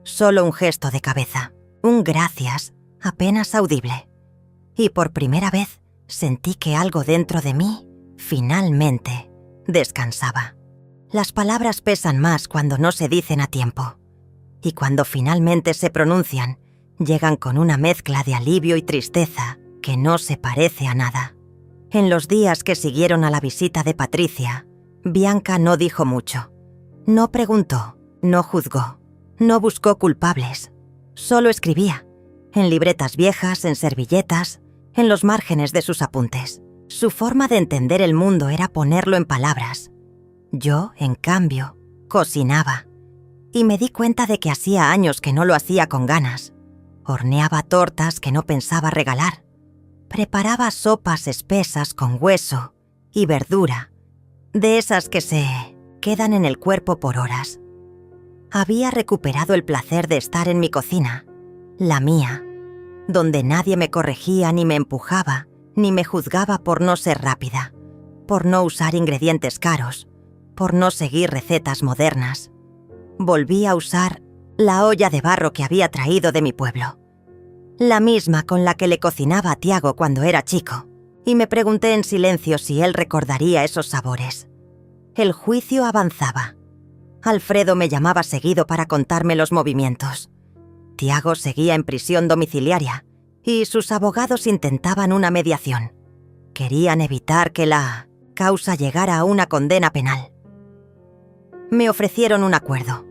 Speaker 1: solo un gesto de cabeza, un gracias apenas audible. y por primera vez sentí que algo dentro de mí, finalmente, descansaba. Las palabras pesan más cuando no se dicen a tiempo, y cuando finalmente se pronuncian, llegan con una mezcla de alivio y tristeza que no se parece a nada. En los días que siguieron a la visita de Patricia, Bianca no dijo mucho. No preguntó, no juzgó, no buscó culpables. Solo escribía, en libretas viejas, en servilletas, en los márgenes de sus apuntes. Su forma de entender el mundo era ponerlo en palabras. Yo, en cambio, cocinaba. Y me di cuenta de que hacía años que no lo hacía con ganas. Horneaba tortas que no pensaba regalar. Preparaba sopas espesas con hueso y verdura, de esas que se quedan en el cuerpo por horas. Había recuperado el placer de estar en mi cocina, la mía, donde nadie me corregía ni me empujaba, ni me juzgaba por no ser rápida, por no usar ingredientes caros, por no seguir recetas modernas. Volví a usar la olla de barro que había traído de mi pueblo, la misma con la que le cocinaba a Tiago cuando era chico, y me pregunté en silencio si él recordaría esos sabores. El juicio avanzaba. Alfredo me llamaba seguido para contarme los movimientos. Tiago seguía en prisión domiciliaria y sus abogados intentaban una mediación. Querían evitar que la causa llegara a una condena penal. Me ofrecieron un acuerdo.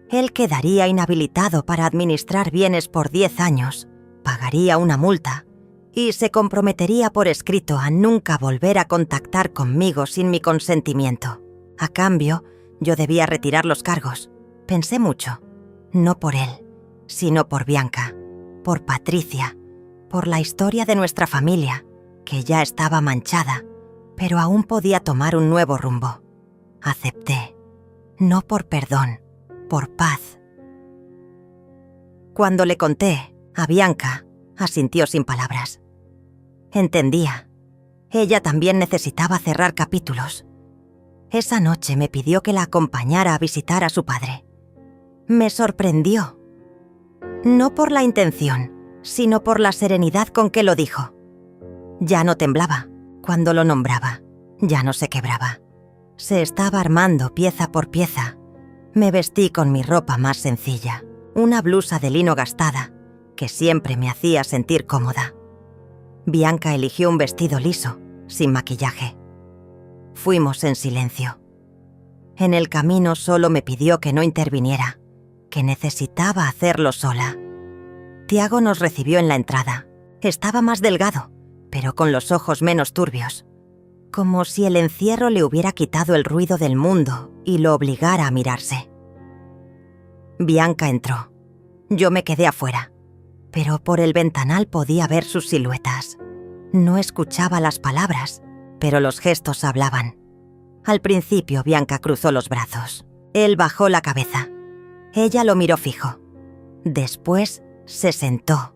Speaker 1: Él quedaría inhabilitado para administrar bienes por 10 años, pagaría una multa y se comprometería por escrito a nunca volver a contactar conmigo sin mi consentimiento. A cambio, yo debía retirar los cargos. Pensé mucho, no por él, sino por Bianca, por Patricia, por la historia de nuestra familia, que ya estaba manchada, pero aún podía tomar un nuevo rumbo. Acepté, no por perdón, por paz. Cuando le conté a Bianca, asintió sin palabras. Entendía. Ella también necesitaba cerrar capítulos. Esa noche me pidió que la acompañara a visitar a su padre. Me sorprendió. No por la intención, sino por la serenidad con que lo dijo. Ya no temblaba cuando lo nombraba, ya no se quebraba. Se estaba armando pieza por pieza. Me vestí con mi ropa más sencilla, una blusa de lino gastada, que siempre me hacía sentir cómoda. Bianca eligió un vestido liso, sin maquillaje. Fuimos en silencio. En el camino solo me pidió que no interviniera, que necesitaba hacerlo sola. Tiago nos recibió en la entrada. Estaba más delgado, pero con los ojos menos turbios, como si el encierro le hubiera quitado el ruido del mundo y lo obligara a mirarse. Bianca entró. Yo me quedé afuera, pero por el ventanal podía ver sus siluetas. No escuchaba las palabras, pero los gestos hablaban. Al principio Bianca cruzó los brazos. Él bajó la cabeza. Ella lo miró fijo. Después se sentó.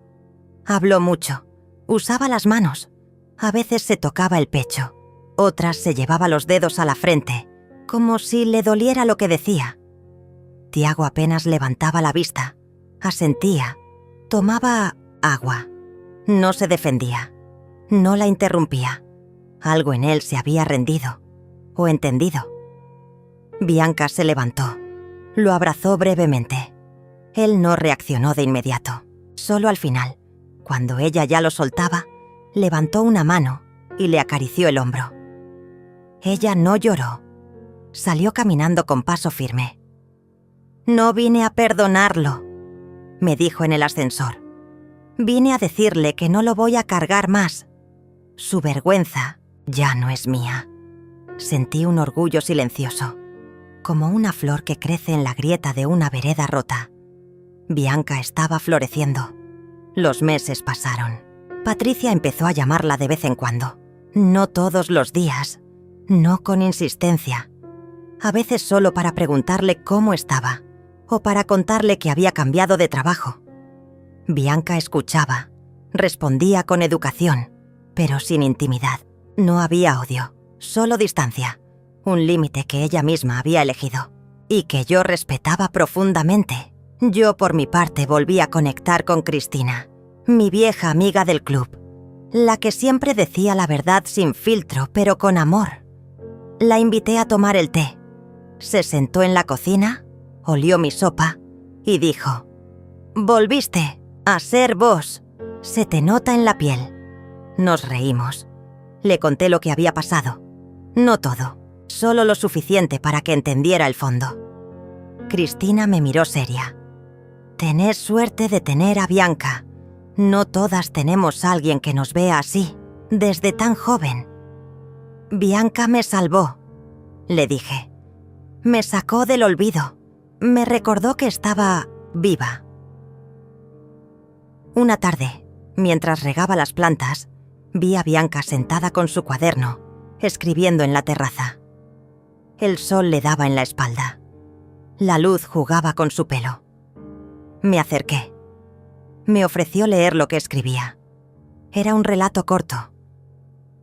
Speaker 1: Habló mucho. Usaba las manos. A veces se tocaba el pecho. Otras se llevaba los dedos a la frente, como si le doliera lo que decía. Tiago apenas levantaba la vista. Asentía. Tomaba agua. No se defendía. No la interrumpía. Algo en él se había rendido o entendido. Bianca se levantó. Lo abrazó brevemente. Él no reaccionó de inmediato. Solo al final, cuando ella ya lo soltaba, levantó una mano y le acarició el hombro. Ella no lloró. Salió caminando con paso firme. «No vine a perdonarlo», me dijo en el ascensor. «Vine a decirle que no lo voy a cargar más. Su vergüenza ya no es mía». Sentí un orgullo silencioso, como una flor que crece en la grieta de una vereda rota. Bianca estaba floreciendo. Los meses pasaron. Patricia empezó a llamarla de vez en cuando. No todos los días, no con insistencia. A veces solo para preguntarle cómo estaba, o para contarle que había cambiado de trabajo. Bianca escuchaba, respondía con educación, pero sin intimidad. No había odio, solo distancia, un límite que ella misma había elegido, y que yo respetaba profundamente. Yo, por mi parte, volví a conectar con Cristina, mi vieja amiga del club. La que siempre decía la verdad sin filtro, pero con amor. La invité a tomar el té. Se sentó en la cocina, olió mi sopa y dijo: «Volviste a ser vos. Se te nota en la piel». Nos reímos. Le conté lo que había pasado. No todo, solo lo suficiente para que entendiera el fondo. Cristina me miró seria. «Tenés suerte de tener a Bianca. No todas tenemos a alguien que nos vea así, desde tan joven». «Bianca me salvó», le dije. «Me sacó del olvido. Me recordó que estaba viva». Una tarde, mientras regaba las plantas, vi a Bianca sentada con su cuaderno, escribiendo en la terraza. El sol le daba en la espalda. La luz jugaba con su pelo. Me acerqué. Me ofreció leer lo que escribía. Era un relato corto,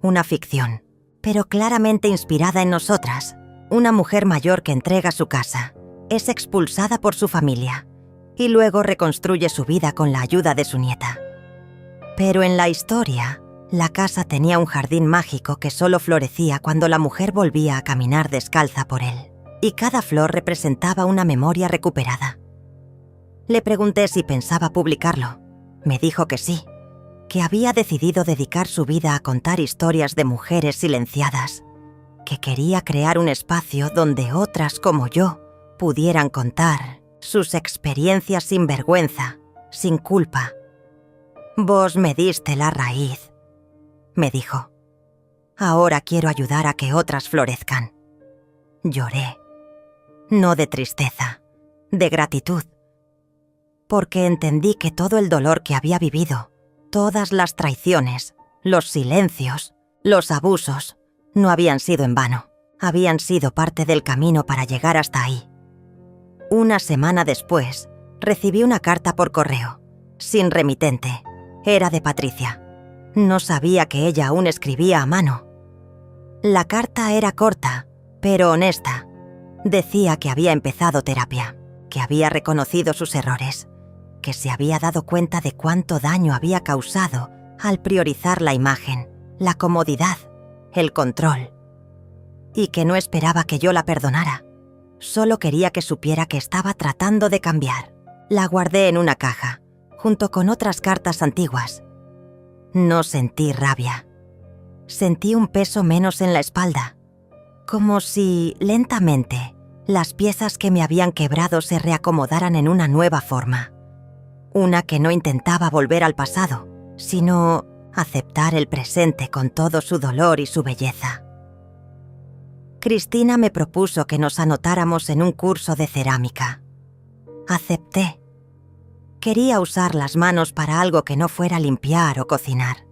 Speaker 1: una ficción, pero claramente inspirada en nosotras. Una mujer mayor que entrega su casa, es expulsada por su familia y luego reconstruye su vida con la ayuda de su nieta. Pero en la historia, la casa tenía un jardín mágico que solo florecía cuando la mujer volvía a caminar descalza por él, y cada flor representaba una memoria recuperada. Le pregunté si pensaba publicarlo. Me dijo que sí, que había decidido dedicar su vida a contar historias de mujeres silenciadas, que quería crear un espacio donde otras como yo pudieran contar sus experiencias sin vergüenza, sin culpa. «Vos me diste la raíz», me dijo. «Ahora quiero ayudar a que otras florezcan». Lloré, no de tristeza, de gratitud, porque entendí que todo el dolor que había vivido, todas las traiciones, los silencios, los abusos, no habían sido en vano, habían sido parte del camino para llegar hasta ahí. Una semana después, recibí una carta por correo, sin remitente. Era de Patricia. No sabía que ella aún escribía a mano. La carta era corta, pero honesta. Decía que había empezado terapia, que había reconocido sus errores, que se había dado cuenta de cuánto daño había causado al priorizar la imagen, la comodidad, el control, y que no esperaba que yo la perdonara. Solo quería que supiera que estaba tratando de cambiar. La guardé en una caja, junto con otras cartas antiguas. No sentí rabia. Sentí un peso menos en la espalda, como si, lentamente, las piezas que me habían quebrado se reacomodaran en una nueva forma. Una que no intentaba volver al pasado, sino aceptar el presente con todo su dolor y su belleza. Cristina me propuso que nos anotáramos en un curso de cerámica. Acepté. Quería usar las manos para algo que no fuera limpiar o cocinar.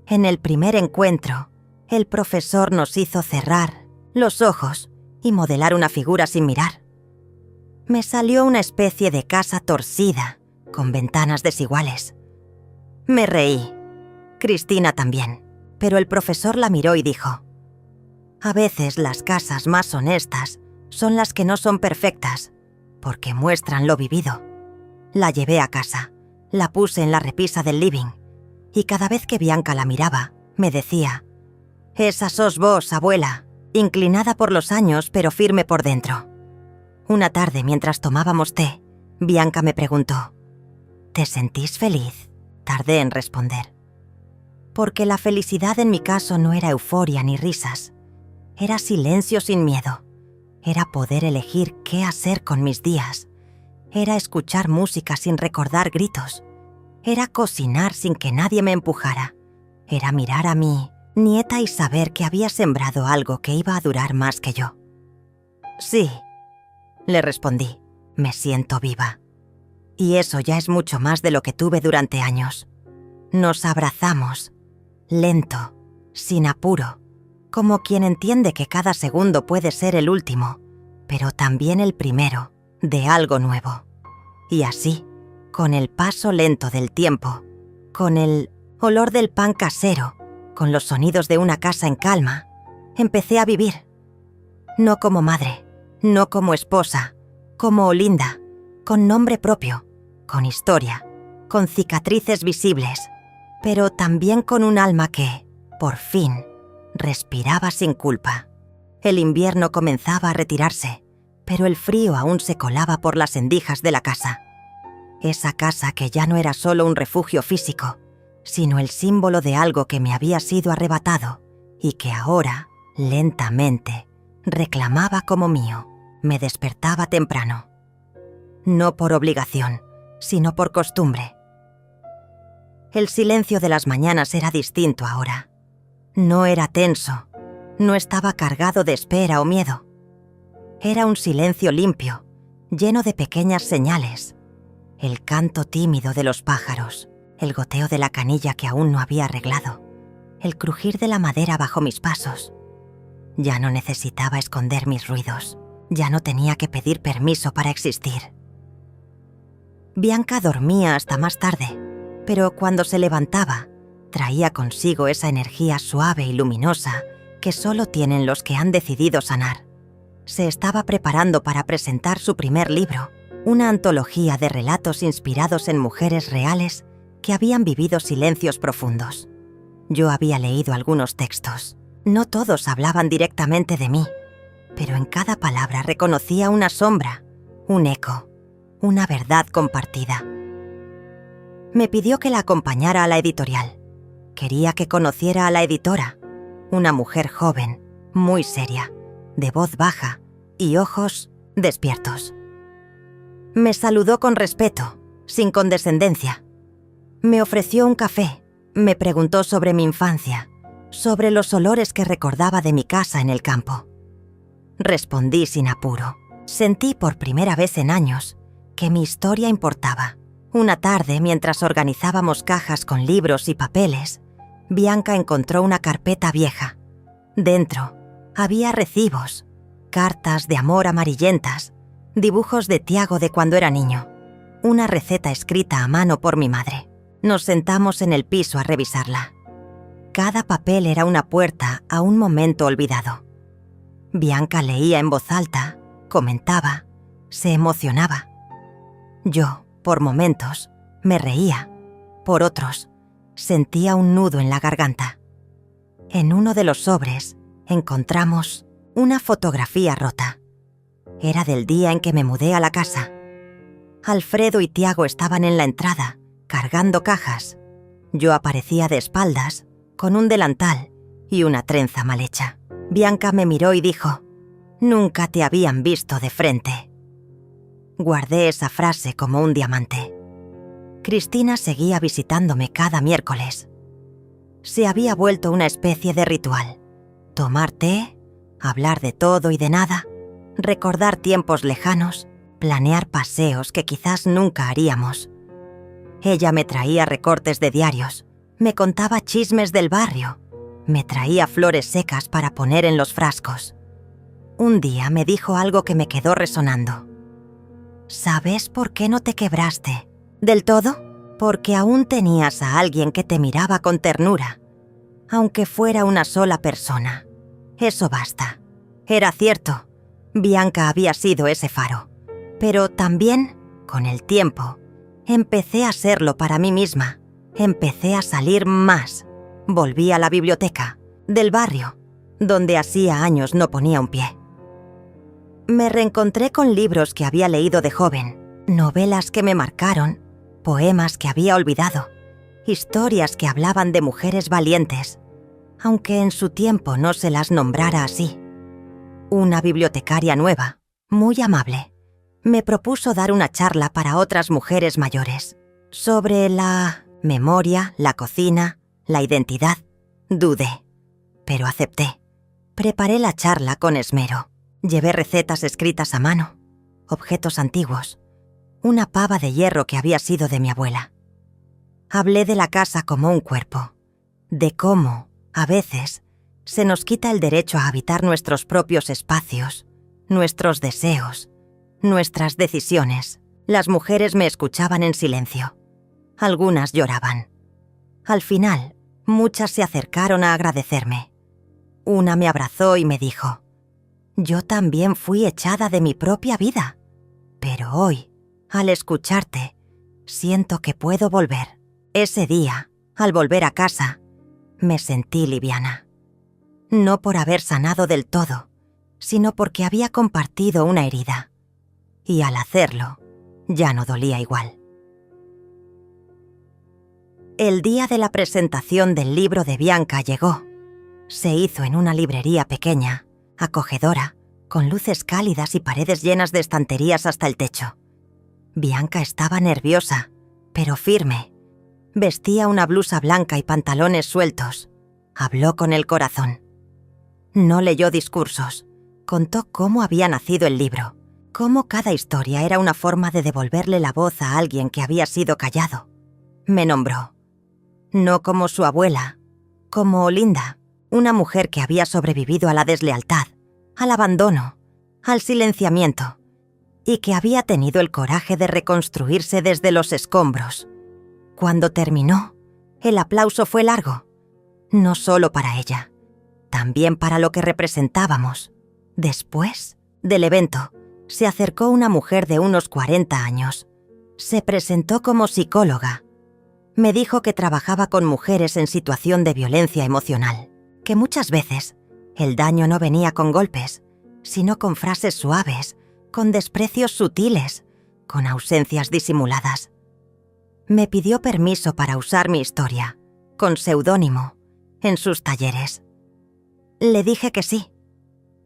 Speaker 1: En el primer encuentro, el profesor nos hizo cerrar los ojos y modelar una figura sin mirar. Me salió una especie de casa torcida, con ventanas desiguales. Me reí. Cristina también, pero el profesor la miró y dijo: «A veces las casas más honestas son las que no son perfectas, porque muestran lo vivido». La llevé a casa, la puse en la repisa del living, y cada vez que Bianca la miraba, me decía: «Esa sos vos, abuela, inclinada por los años pero firme por dentro». Una tarde, mientras tomábamos té, Bianca me preguntó: «¿Te sentís feliz?». Tardé en responder. Porque la felicidad en mi caso no era euforia ni risas. Era silencio sin miedo. Era poder elegir qué hacer con mis días. Era escuchar música sin recordar gritos. Era cocinar sin que nadie me empujara. Era mirar a mi nieta y saber que había sembrado algo que iba a durar más que yo. «Sí», le respondí, «me siento viva. Y eso ya es mucho más de lo que tuve durante años». Nos abrazamos, lento, sin apuro, como quien entiende que cada segundo puede ser el último, pero también el primero de algo nuevo. Y así, con el paso lento del tiempo, con el olor del pan casero, con los sonidos de una casa en calma, empecé a vivir. No como madre, no como esposa, como Olinda, con nombre propio, con historia, con cicatrices visibles, pero también con un alma que, por fin, respiraba sin culpa. El invierno comenzaba a retirarse, pero el frío aún se colaba por las endijas de la casa. Esa casa que ya no era solo un refugio físico, sino el símbolo de algo que me había sido arrebatado y que ahora, lentamente, reclamaba como mío. Me despertaba temprano. No por obligación, sino por costumbre. El silencio de las mañanas era distinto ahora. No era tenso, no estaba cargado de espera o miedo. Era un silencio limpio, lleno de pequeñas señales. El canto tímido de los pájaros, el goteo de la canilla que aún no había arreglado, el crujir de la madera bajo mis pasos. Ya no necesitaba esconder mis ruidos, ya no tenía que pedir permiso para existir. Bianca dormía hasta más tarde, pero cuando se levantaba, traía consigo esa energía suave y luminosa que solo tienen los que han decidido sanar. Se estaba preparando para presentar su primer libro, una antología de relatos inspirados en mujeres reales que habían vivido silencios profundos. Yo había leído algunos textos. No todos hablaban directamente de mí, pero en cada palabra reconocía una sombra, un eco, una verdad compartida. Me pidió que la acompañara a la editorial. Quería que conociera a la editora, una mujer joven, muy seria, de voz baja y ojos despiertos. Me saludó con respeto, sin condescendencia. Me ofreció un café, me preguntó sobre mi infancia, sobre los olores que recordaba de mi casa en el campo. Respondí sin apuro. Sentí por primera vez en años que mi historia importaba. Una tarde, mientras organizábamos cajas con libros y papeles, Bianca encontró una carpeta vieja. Dentro había recibos, cartas de amor amarillentas, dibujos de Tiago de cuando era niño, una receta escrita a mano por mi madre. Nos sentamos en el piso a revisarla. Cada papel era una puerta a un momento olvidado. Bianca leía en voz alta, comentaba, se emocionaba. Yo, por momentos, me reía. Por otros, sentía un nudo en la garganta. En uno de los sobres encontramos una fotografía rota. Era del día en que me mudé a la casa. Alfredo y Tiago estaban en la entrada, cargando cajas. Yo aparecía de espaldas, con un delantal y una trenza mal hecha. Bianca me miró y dijo: «Nunca te habían visto de frente». Guardé esa frase como un diamante. Cristina seguía visitándome cada miércoles. Se había vuelto una especie de ritual. Tomar té, hablar de todo y de nada, recordar tiempos lejanos, planear paseos que quizás nunca haríamos. Ella me traía recortes de diarios, me contaba chismes del barrio, me traía flores secas para poner en los frascos. Un día me dijo algo que me quedó resonando. ¿Sabes por qué no te quebraste? ¿Del todo? Porque aún tenías a alguien que te miraba con ternura, aunque fuera una sola persona. Eso basta. Era cierto, Bianca había sido ese faro. Pero también, con el tiempo, empecé a serlo para mí misma. Empecé a salir más. Volví a la biblioteca, del barrio, donde hacía años no ponía un pie. Me reencontré con libros que había leído de joven, novelas que me marcaron, poemas que había olvidado, historias que hablaban de mujeres valientes, aunque en su tiempo no se las nombrara así. Una bibliotecaria nueva, muy amable, me propuso dar una charla para otras mujeres mayores, sobre la memoria, la cocina, la identidad. Dudé, pero acepté. Preparé la charla con esmero. Llevé recetas escritas a mano, objetos antiguos, una pava de hierro que había sido de mi abuela. Hablé de la casa como un cuerpo, de cómo, a veces, se nos quita el derecho a habitar nuestros propios espacios, nuestros deseos, nuestras decisiones. Las mujeres me escuchaban en silencio. Algunas lloraban. Al final, muchas se acercaron a agradecerme. Una me abrazó y me dijo: «Yo también fui echada de mi propia vida, pero hoy, al escucharte, siento que puedo volver». Ese día, Al volver a casa, me sentí liviana. No por haber sanado del todo, sino porque había compartido una herida. Y al hacerlo, ya no dolía igual. El día de la presentación del libro de Bianca llegó. Se hizo en una librería pequeña, acogedora, con luces cálidas y paredes llenas de estanterías hasta el techo. Bianca estaba nerviosa, pero firme. Vestía una blusa blanca y pantalones sueltos. Habló con el corazón. No leyó discursos. Contó cómo había nacido el libro, cómo cada historia era una forma de devolverle la voz a alguien que había sido callado. Me nombró. No como su abuela, como Olinda, una mujer que había sobrevivido a la deslealtad, al abandono, al silenciamiento, y que había tenido el coraje de reconstruirse desde los escombros. Cuando terminó, el aplauso fue largo, no solo para ella, también para lo que representábamos. Después del evento, se acercó una mujer de unos 40 años. Se presentó como psicóloga. Me dijo que trabajaba con mujeres en situación de violencia emocional, que muchas veces el daño no venía con golpes, sino con frases suaves, con desprecios sutiles, con ausencias disimuladas. Me pidió permiso para usar mi historia, con seudónimo, en sus talleres. Le dije que sí,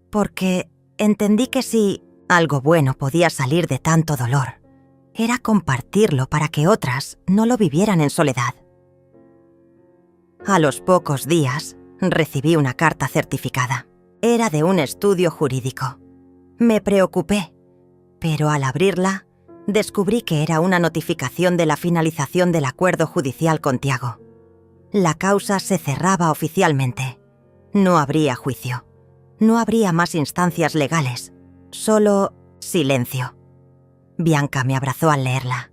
Speaker 1: porque entendí que si algo bueno podía salir de tanto dolor, era compartirlo para que otras no lo vivieran en soledad. A los pocos días, recibí una carta certificada. Era de un estudio jurídico. Me preocupé, pero al abrirla, descubrí que era una notificación de la finalización del acuerdo judicial con Tiago. La causa se cerraba oficialmente. No habría juicio. No habría más instancias legales. Solo silencio. Bianca me abrazó al leerla.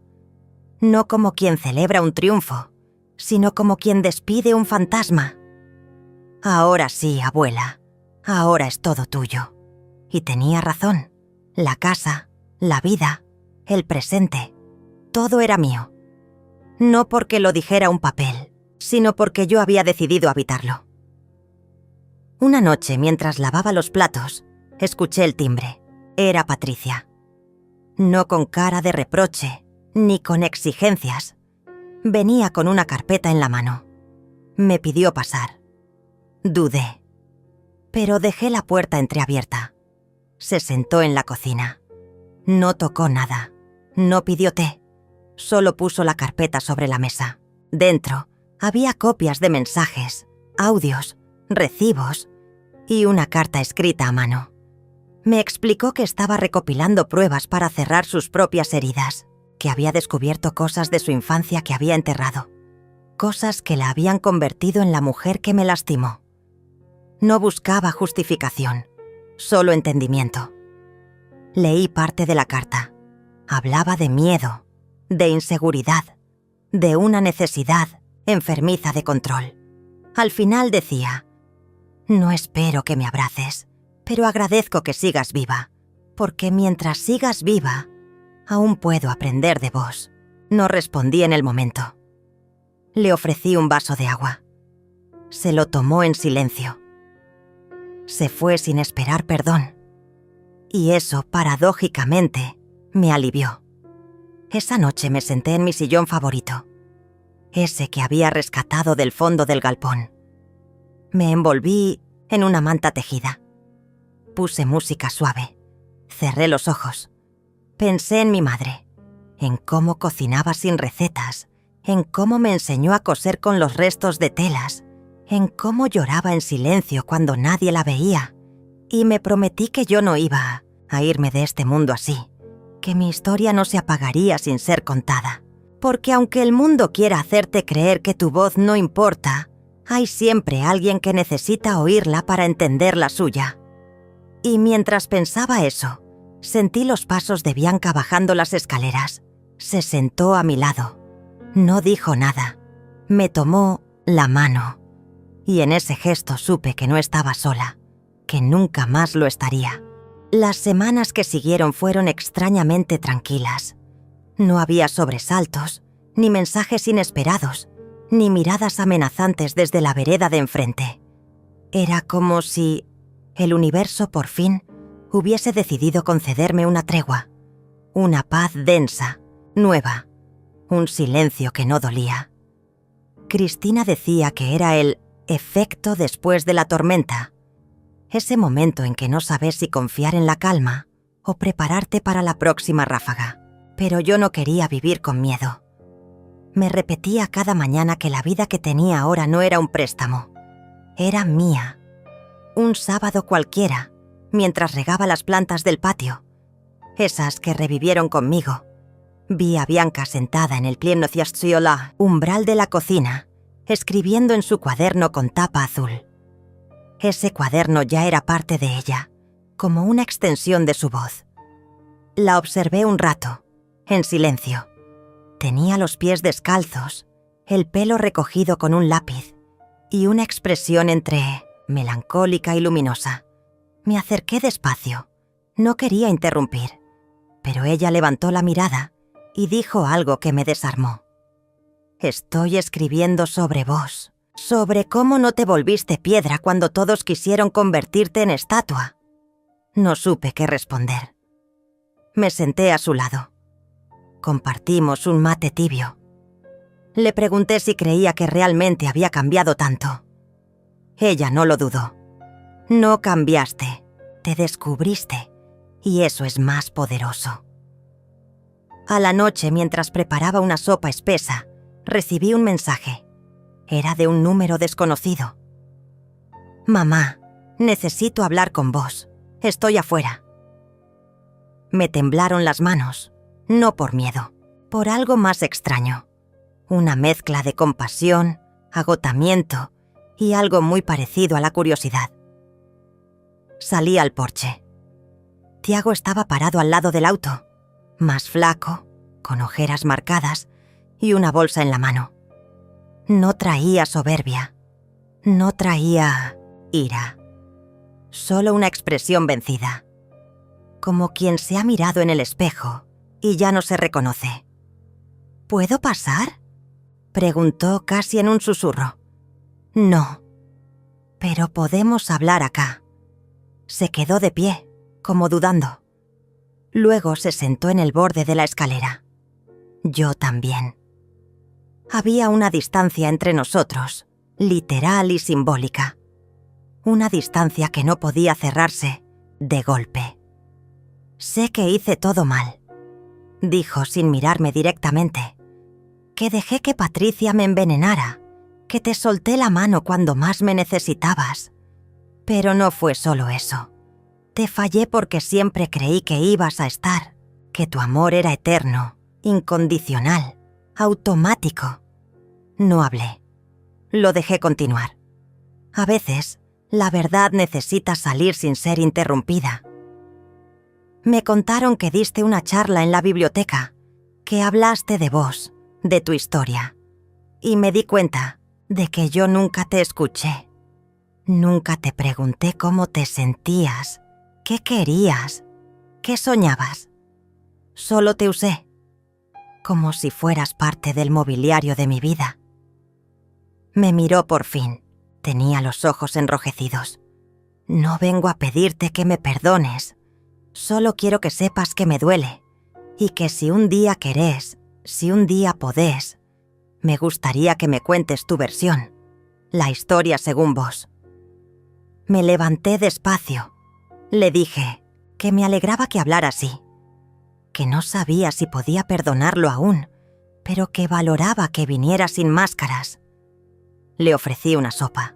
Speaker 1: No como quien celebra un triunfo, sino como quien despide un fantasma. Ahora sí, abuela. Ahora es todo tuyo. Y tenía razón. La casa, la vida, el presente, todo era mío. No porque lo dijera un papel, sino porque yo había decidido habitarlo. Una noche, mientras lavaba los platos, escuché el timbre. Era Patricia. No con cara de reproche, ni con exigencias. Venía con una carpeta en la mano. Me pidió pasar. Dudé, pero dejé la puerta entreabierta. Se sentó en la cocina. No tocó nada. No pidió té. Solo puso la carpeta sobre la mesa. Dentro había copias de mensajes, audios, recibos y una carta escrita a mano. Me explicó que estaba recopilando pruebas para cerrar sus propias heridas, que había descubierto cosas de su infancia que había enterrado, cosas que la habían convertido en la mujer que me lastimó. No buscaba justificación, solo entendimiento. Leí parte de la carta. Hablaba de miedo, de inseguridad, de una necesidad enfermiza de control. Al final decía: no espero que me abraces, pero agradezco que sigas viva, porque mientras sigas viva, aún puedo aprender de vos. No respondí en el momento. Le ofrecí un vaso de agua. Se lo tomó en silencio. Se fue sin esperar perdón. Y eso, paradójicamente, me alivió. Esa noche me senté en mi sillón favorito, ese que había rescatado del fondo del galpón. Me envolví en una manta tejida. Puse música suave. Cerré los ojos. Pensé en mi madre, en cómo cocinaba sin recetas, en cómo me enseñó a coser con los restos de telas, en cómo lloraba en silencio cuando nadie la veía, y me prometí que yo no iba a irme de este mundo así, que mi historia no se apagaría sin ser contada, porque aunque el mundo quiera hacerte creer que tu voz no importa, hay siempre alguien que necesita oírla para entender la suya. Y mientras pensaba eso, sentí los pasos de Bianca bajando las escaleras. Se sentó a mi lado. No dijo nada. Me tomó la mano. Y en ese gesto supe que no estaba sola, que nunca más lo estaría. Las semanas que siguieron fueron extrañamente tranquilas. No había sobresaltos, ni mensajes inesperados, ni miradas amenazantes desde la vereda de enfrente. Era como si el universo por fin hubiese decidido concederme una tregua, una paz densa, nueva, un silencio que no dolía. Cristina decía que era el efecto después de la tormenta, ese momento en que no sabes si confiar en la calma o prepararte para la próxima ráfaga. Pero yo no quería vivir con miedo. Me repetía cada mañana que la vida que tenía ahora no era un préstamo, era mía. Un sábado cualquiera, mientras regaba las plantas del patio, esas que revivieron conmigo, vi a Bianca sentada en el plienociastiola umbral de la cocina, escribiendo en su cuaderno con tapa azul. Ese cuaderno ya era parte de ella, como una extensión de su voz. La observé un rato, en silencio. Tenía los pies descalzos, el pelo recogido con un lápiz y una expresión entre melancólica y luminosa. Me acerqué despacio. No quería interrumpir, pero ella levantó la mirada y dijo algo que me desarmó. Estoy escribiendo sobre vos, sobre cómo no te volviste piedra cuando todos quisieron convertirte en estatua. No supe qué responder. Me senté a su lado. Compartimos un mate tibio. Le pregunté si creía que realmente había cambiado tanto. Ella no lo dudó. No cambiaste, te descubriste, y eso es más poderoso. A la noche, mientras preparaba una sopa espesa, recibí un mensaje. Era de un número desconocido. Mamá, necesito hablar con vos. Estoy afuera. Me temblaron las manos, no por miedo, por algo más extraño. Una mezcla de compasión, agotamiento y algo muy parecido a la curiosidad. Salí al porche. Tiago estaba parado al lado del auto, más flaco, con ojeras marcadas y una bolsa en la mano. No traía soberbia, no traía ira, solo una expresión vencida, como quien se ha mirado en el espejo y ya no se reconoce. ¿Puedo pasar?, preguntó casi en un susurro. No, pero podemos hablar acá. Se quedó de pie, como dudando. Luego se sentó en el borde de la escalera. Yo también. Había una distancia entre nosotros, literal y simbólica. Una distancia que no podía cerrarse de golpe. Sé que hice todo mal, dijo sin mirarme directamente. Que dejé que Patricia me envenenara, que te solté la mano cuando más me necesitabas. Pero no fue solo eso. Te fallé porque siempre creí que ibas a estar, que tu amor era eterno, incondicional, automático. No hablé. Lo dejé continuar. A veces, la verdad necesita salir sin ser interrumpida. Me contaron que diste una charla en la biblioteca, que hablaste de vos, de tu historia, y me di cuenta de que yo nunca te escuché. Nunca te pregunté cómo te sentías, qué querías, qué soñabas. Solo te usé, como si fueras parte del mobiliario de mi vida. Me miró por fin. Tenía los ojos enrojecidos. No vengo a pedirte que me perdones. Solo quiero que sepas que me duele y que si un día querés, si un día podés, me gustaría que me cuentes tu versión, la historia según vos. Me levanté despacio. Le dije que me alegraba que hablara así, que no sabía si podía perdonarlo aún, pero que valoraba que viniera sin máscaras. Le ofrecí una sopa.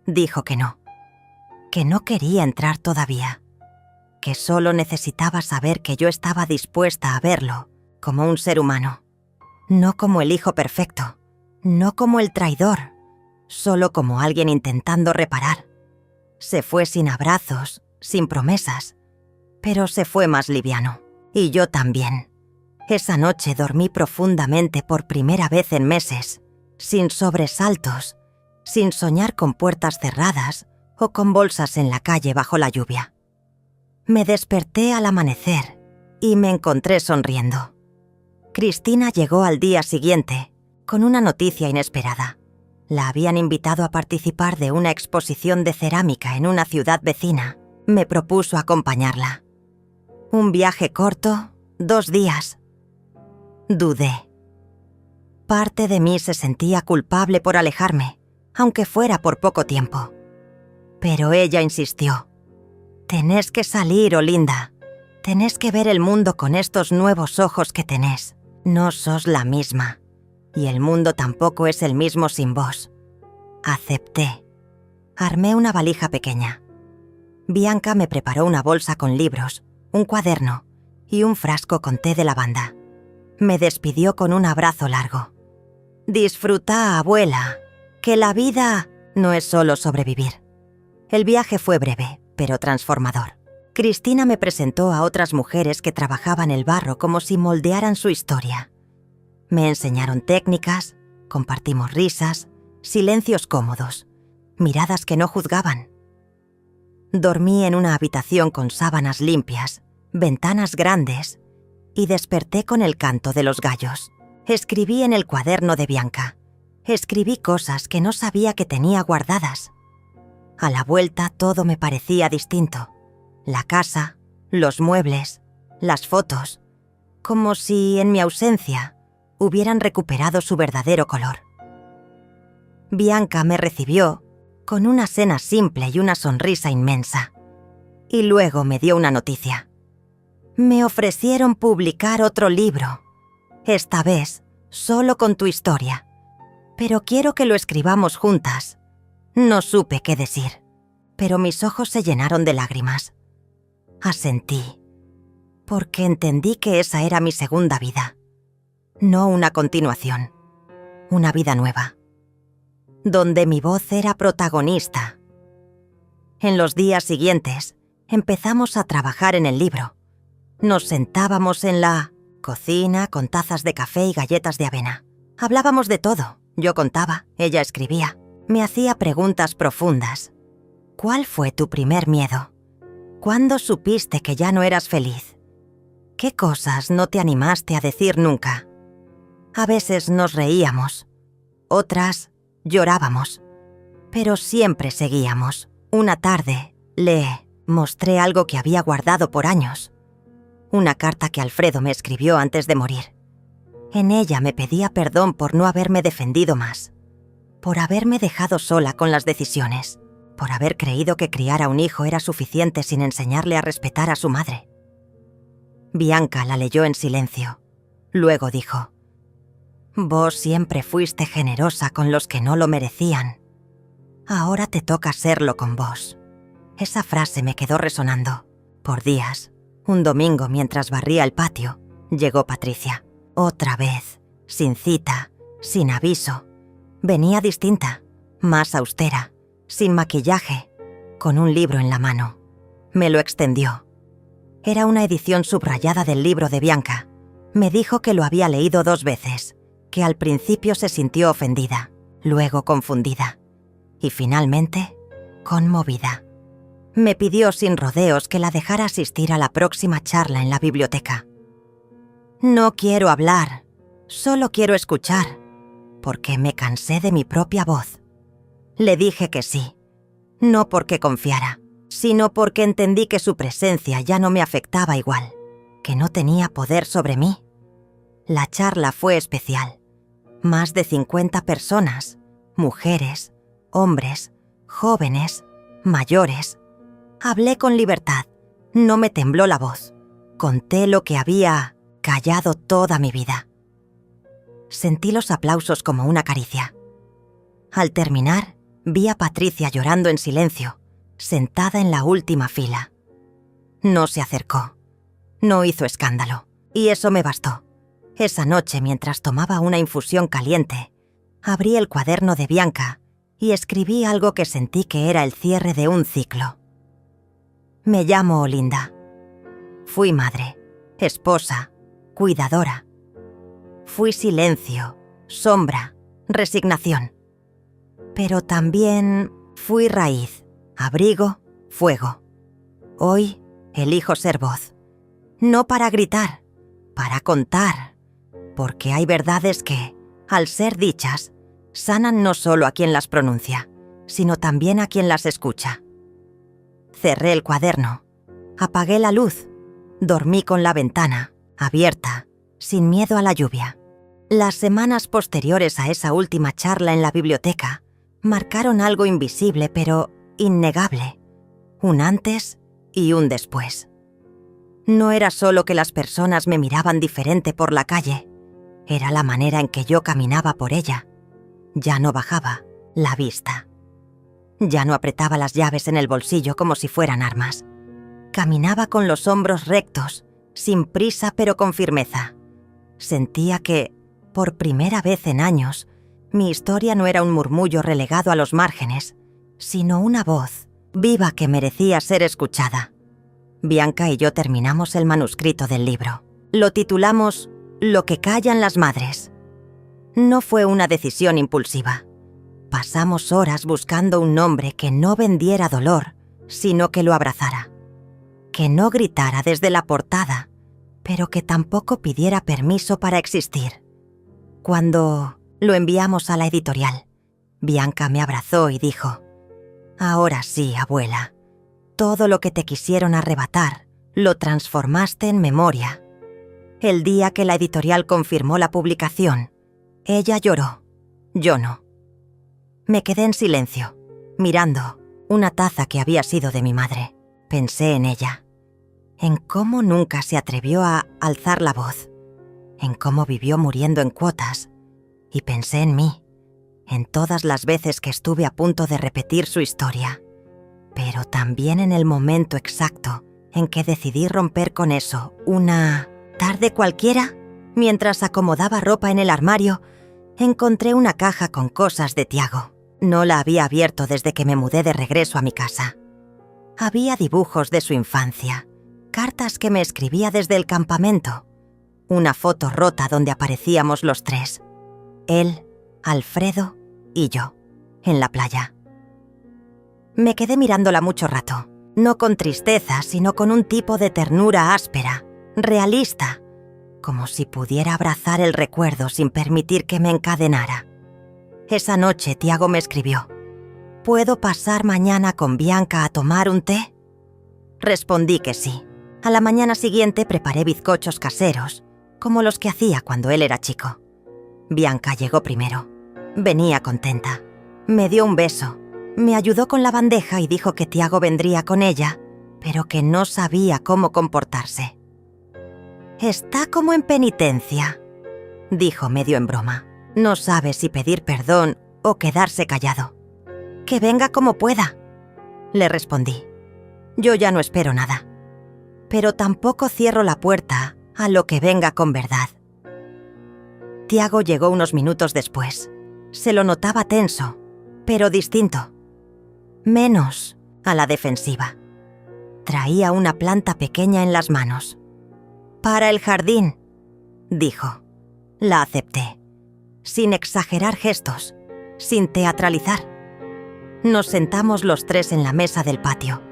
Speaker 1: Dijo que no quería entrar todavía, que solo necesitaba saber que yo estaba dispuesta a verlo como un ser humano, no como el hijo perfecto, no como el traidor, solo como alguien intentando reparar. Se fue sin abrazos, sin promesas, pero se fue más liviano, y yo también. Esa noche dormí profundamente por primera vez en meses, sin sobresaltos, sin soñar con puertas cerradas o con bolsas en la calle bajo la lluvia. Me desperté al amanecer y me encontré sonriendo. Cristina llegó al día siguiente, con una noticia inesperada. La habían invitado a participar de una exposición de cerámica en una ciudad vecina. Me propuso acompañarla. Un viaje corto, 2 días. Dudé. Parte de mí se sentía culpable por alejarme, aunque fuera por poco tiempo. Pero ella insistió. «Tenés que salir, Olinda. Tenés que ver el mundo con estos nuevos ojos que tenés. No sos la misma. Y el mundo tampoco es el mismo sin vos». Acepté. Armé una valija pequeña. Bianca me preparó una bolsa con libros, un cuaderno y un frasco con té de lavanda. Me despidió con un abrazo largo. «Disfruta, abuela, que la vida no es solo sobrevivir». El viaje fue breve, pero transformador. Cristina me presentó a otras mujeres que trabajaban el barro como si moldearan su historia. Me enseñaron técnicas, compartimos risas, silencios cómodos, miradas que no juzgaban. Dormí en una habitación con sábanas limpias, ventanas grandes, y desperté con el canto de los gallos. Escribí en el cuaderno de Bianca. Escribí cosas que no sabía que tenía guardadas. A la vuelta todo me parecía distinto. La casa, los muebles, las fotos, como si en mi ausencia hubieran recuperado su verdadero color. Bianca me recibió con una cena simple y una sonrisa inmensa. Y luego me dio una noticia. Me ofrecieron publicar otro libro. Esta vez, solo con tu historia. Pero quiero que lo escribamos juntas. No supe qué decir, pero mis ojos se llenaron de lágrimas. Asentí, porque entendí que esa era mi segunda vida. No una continuación, una vida nueva, donde mi voz era protagonista. En los días siguientes, empezamos a trabajar en el libro. Nos sentábamos en la cocina con tazas de café y galletas de avena. Hablábamos de todo. Yo contaba, ella escribía. Me hacía preguntas profundas. ¿Cuál fue tu primer miedo? ¿Cuándo supiste que ya no eras feliz? ¿Qué cosas no te animaste a decir nunca? A veces nos reíamos, otras llorábamos, pero siempre seguíamos. Una tarde le mostré algo que había guardado por años. Una carta que Alfredo me escribió antes de morir. En ella me pedía perdón por no haberme defendido más, por haberme dejado sola con las decisiones, por haber creído que criar a un hijo era suficiente sin enseñarle a respetar a su madre. Bianca la leyó en silencio. Luego dijo: «Vos siempre fuiste generosa con los que no lo merecían. Ahora te toca serlo con vos». Esa frase me quedó resonando. Por días, un domingo mientras barría el patio, llegó Patricia. Otra vez, sin cita, sin aviso. Venía distinta, más austera, sin maquillaje, con un libro en la mano. Me lo extendió. Era una edición subrayada del libro de Bianca. Me dijo que lo había leído 2 veces, que al principio se sintió ofendida, luego confundida y finalmente conmovida. Me pidió sin rodeos que la dejara asistir a la próxima charla en la biblioteca. «No quiero hablar, solo quiero escuchar, porque me cansé de mi propia voz». Le dije que sí, no porque confiara, sino porque entendí que su presencia ya no me afectaba igual, que no tenía poder sobre mí. La charla fue especial. Más de 50 personas, mujeres, hombres, jóvenes, mayores. Hablé con libertad, no me tembló la voz. Conté lo que había callado toda mi vida. Sentí los aplausos como una caricia. Al terminar, vi a Patricia llorando en silencio, sentada en la última fila. No se acercó, no hizo escándalo, y eso me bastó. Esa noche, mientras tomaba una infusión caliente, abrí el cuaderno de Bianca y escribí algo que sentí que era el cierre de un ciclo. Me llamo Olinda. Fui madre, esposa, cuidadora. Fui silencio, sombra, resignación. Pero también fui raíz, abrigo, fuego. Hoy elijo ser voz. No para gritar, para contar. Porque hay verdades que, al ser dichas, sanan no solo a quien las pronuncia, sino también a quien las escucha. Cerré el cuaderno, apagué la luz, dormí con la ventana abierta, sin miedo a la lluvia. Las semanas posteriores a esa última charla en la biblioteca marcaron algo invisible pero innegable, un antes y un después. No era solo que las personas me miraban diferente por la calle, era la manera en que yo caminaba por ella. Ya no bajaba la vista. Ya no apretaba las llaves en el bolsillo como si fueran armas. Caminaba con los hombros rectos, sin prisa pero con firmeza. Sentía que, por primera vez en años, mi historia no era un murmullo relegado a los márgenes, sino una voz viva que merecía ser escuchada. Bianca y yo terminamos el manuscrito del libro. Lo titulamos Lo que callan las madres. No fue una decisión impulsiva. Pasamos horas buscando un nombre que no vendiera dolor, sino que lo abrazara. Que no gritara desde la portada, pero que tampoco pidiera permiso para existir. Cuando lo enviamos a la editorial, Bianca me abrazó y dijo: «Ahora sí, abuela. Todo lo que te quisieron arrebatar, lo transformaste en memoria». El día que la editorial confirmó la publicación, ella lloró, yo no. Me quedé en silencio, mirando una taza que había sido de mi madre. Pensé en ella, en cómo nunca se atrevió a alzar la voz, en cómo vivió muriendo en cuotas, y pensé en mí, en todas las veces que estuve a punto de repetir su historia, pero también en el momento exacto en que decidí romper con eso. Una tarde cualquiera, mientras acomodaba ropa en el armario, encontré una caja con cosas de Tiago. No la había abierto desde que me mudé de regreso a mi casa. Había dibujos de su infancia, cartas que me escribía desde el campamento, una foto rota donde aparecíamos los tres, él, Alfredo y yo, en la playa. Me quedé mirándola mucho rato, no con tristeza, sino con un tipo de ternura áspera, realista, como si pudiera abrazar el recuerdo sin permitir que me encadenara. Esa noche Tiago me escribió: «¿Puedo pasar mañana con Bianca a tomar un té?». Respondí que sí. A la mañana siguiente preparé bizcochos caseros, como los que hacía cuando él era chico. Bianca llegó primero. Venía contenta. Me dio un beso. Me ayudó con la bandeja y dijo que Tiago vendría con ella, pero que no sabía cómo comportarse. «Está como en penitencia», dijo medio en broma. «No sabe si pedir perdón o quedarse callado». «Que venga como pueda», le respondí. «Yo ya no espero nada. Pero tampoco cierro la puerta a lo que venga con verdad». Tiago llegó unos minutos después. Se lo notaba tenso, pero distinto. Menos a la defensiva. Traía una planta pequeña en las manos. «Para el jardín», dijo. La acepté, sin exagerar gestos, sin teatralizar. Nos sentamos los tres en la mesa del patio.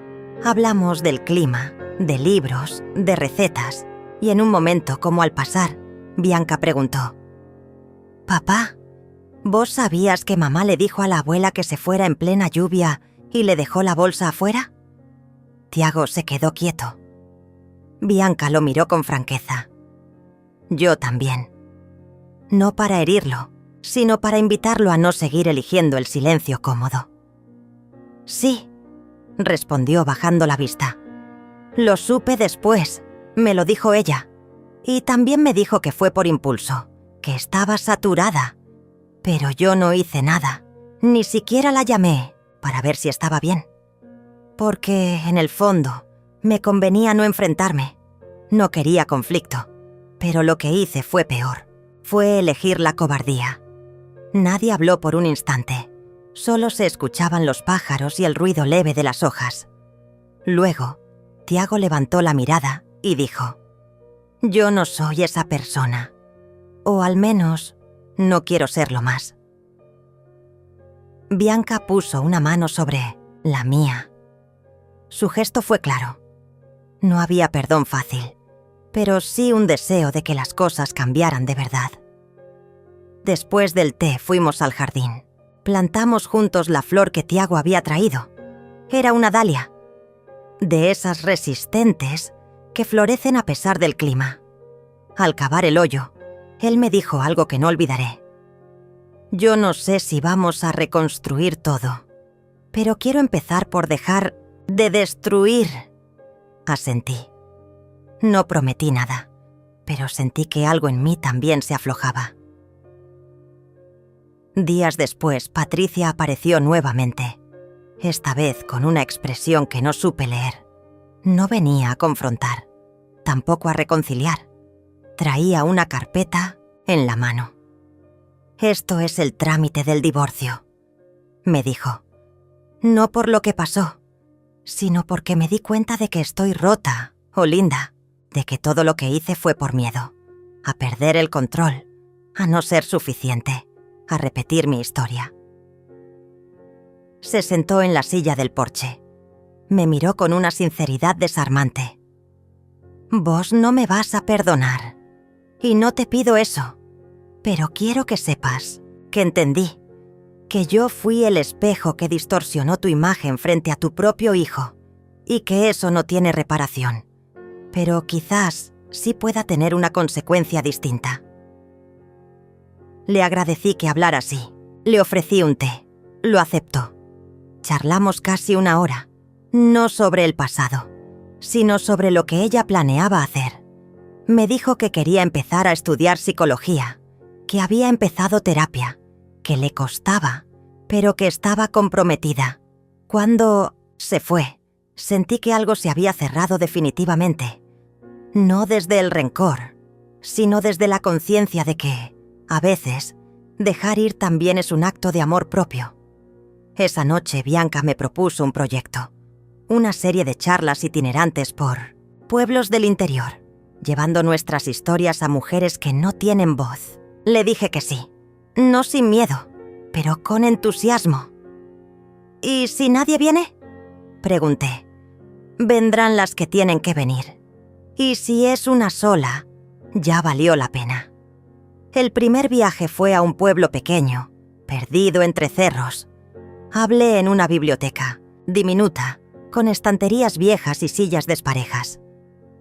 Speaker 1: Hablamos del clima, de libros, de recetas, y en un momento, como al pasar, Bianca preguntó: «Papá, ¿vos sabías que mamá le dijo a la abuela que se fuera en plena lluvia y le dejó la bolsa afuera?» Tiago se quedó quieto. Bianca lo miró con franqueza. Yo también. No para herirlo, sino para invitarlo a no seguir eligiendo el silencio cómodo. «Sí», respondió bajando la vista. «Lo supe después, me lo dijo ella. Y también me dijo que fue por impulso, que estaba saturada. Pero yo no hice nada, ni siquiera la llamé para ver si estaba bien. Porque, en el fondo, me convenía no enfrentarme. No quería conflicto, pero lo que hice fue peor. Fue elegir la cobardía». Nadie habló por un instante. Solo se escuchaban los pájaros y el ruido leve de las hojas. Luego, Tiago levantó la mirada y dijo: «Yo no soy esa persona. O al menos, no quiero serlo más». Bianca puso una mano sobre la mía. Su gesto fue claro. No había perdón fácil, pero sí un deseo de que las cosas cambiaran de verdad. Después del té fuimos al jardín. Plantamos juntos la flor que Tiago había traído. Era una dalia, de esas resistentes que florecen a pesar del clima. Al cavar el hoyo, él me dijo algo que no olvidaré. Yo no sé si vamos a reconstruir todo, pero quiero empezar por dejar de destruir. Asentí. No prometí nada, pero sentí que algo en mí también se aflojaba. Días después, Patricia apareció nuevamente, esta vez con una expresión que no supe leer. No venía a confrontar, tampoco a reconciliar. Traía una carpeta en la mano. «Esto es el trámite del divorcio», me dijo. No por lo que pasó, sino porque me di cuenta de que estoy rota, Olinda, de que todo lo que hice fue por miedo, a perder el control, a no ser suficiente, a repetir mi historia. Se sentó en la silla del porche. Me miró con una sinceridad desarmante. «Vos no me vas a perdonar, y no te pido eso, pero quiero que sepas que entendí que yo fui el espejo que distorsionó tu imagen frente a tu propio hijo, y que eso no tiene reparación, pero quizás sí pueda tener una consecuencia distinta». Le agradecí que hablara así. Le ofrecí un té. Lo aceptó. Charlamos casi una hora, no sobre el pasado, sino sobre lo que ella planeaba hacer. Me dijo que quería empezar a estudiar psicología, que había empezado terapia, que le costaba, pero que estaba comprometida. Cuando se fue, sentí que algo se había cerrado definitivamente. No desde el rencor, sino desde la conciencia de que, a veces, dejar ir también es un acto de amor propio. Esa noche Bianca me propuso un proyecto, una serie de charlas itinerantes por pueblos del interior, llevando nuestras historias a mujeres que no tienen voz. Le dije que sí, no sin miedo, pero con entusiasmo. «¿Y si nadie viene?», pregunté. «Vendrán las que tienen que venir. Y si es una sola, ya valió la pena». El primer viaje fue a un pueblo pequeño, perdido entre cerros. Hablé en una biblioteca, diminuta, con estanterías viejas y sillas desparejas.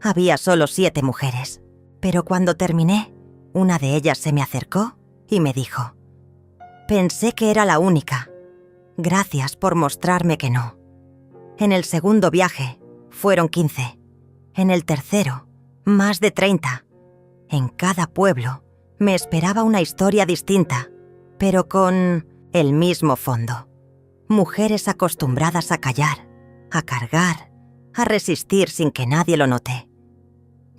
Speaker 1: Había solo 7 mujeres, pero cuando terminé, una de ellas se me acercó y me dijo: «Pensé que era la única. Gracias por mostrarme que no». En el segundo viaje, fueron 15. En el tercero, más de 30. En cada pueblo, me esperaba una historia distinta, pero con el mismo fondo. Mujeres acostumbradas a callar, a cargar, a resistir sin que nadie lo note.